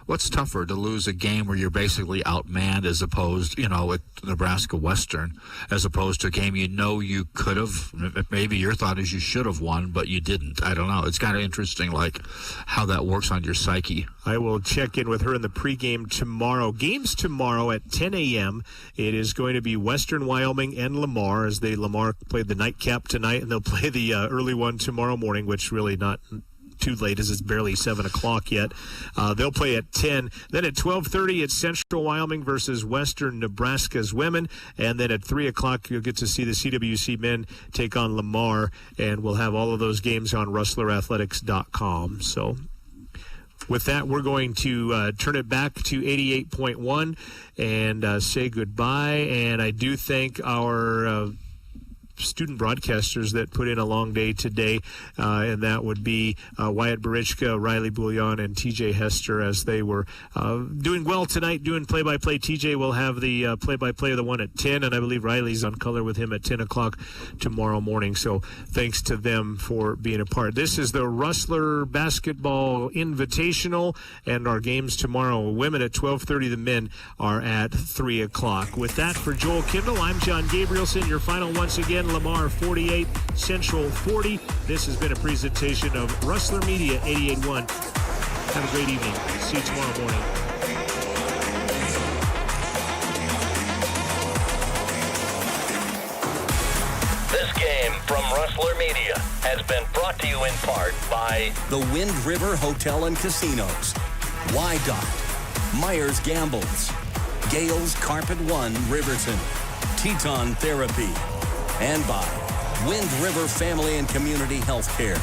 what's tougher, to lose a game where you're basically outmanned as opposed, at Nebraska Western, as opposed to a game you could have, maybe your thought is you should have won, but you didn't. I don't know. It's kind of interesting, how that works on your psyche. I will check in with her in the pregame tomorrow. Games tomorrow at 10 a.m. It is going to be Western Wyoming and Lamar, as Lamar played the nightcap tonight, and they'll play the early one tomorrow morning, which really not too late as it's barely 7 o'clock yet. They'll play at 10. Then at 12:30, it's Central Wyoming versus Western Nebraska's women. And then at 3 o'clock, you'll get to see the CWC men take on Lamar. And we'll have all of those games on rustlerathletics.com. So with that, we're going to turn it back to 88.1 and say goodbye. And I do thank our student broadcasters that put in a long day today, and that would be Wyatt Barichka, Riley Bouillon, and TJ Hester, as they were doing well tonight, doing play-by-play. TJ will have the play-by-play of the one at 10, and I believe Riley's on color with him at 10 o'clock tomorrow morning. So thanks to them for being a part. This is the Rustler Basketball Invitational, and our games tomorrow, women at 12:30, the men are at 3 o'clock. With that, for Joel Kindle, I'm John Gabrielson. Your final once again, Lamar 48, Central 40. This has been a presentation of Rustler Media 88.1. Have a great evening. See you tomorrow morning. This game from Rustler Media has been brought to you in part by the Wind River Hotel and Casinos, YDOT, Myers Gambles, Gales Carpet One Riverton, Teton Therapy, and by Wind River Family and Community Healthcare.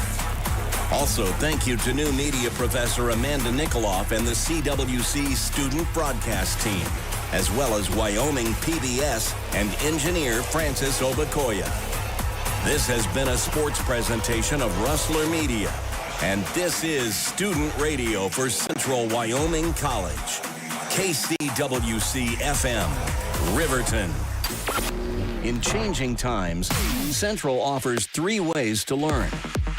Also, thank you to new media professor Amanda Nikoloff and the CWC student broadcast team, as well as Wyoming PBS and engineer Francis Obakoya. This has been a sports presentation of Rustler Media, and this is Student Radio for Central Wyoming College. KCWC-FM, Riverton. In changing times, Central offers 3 ways to learn.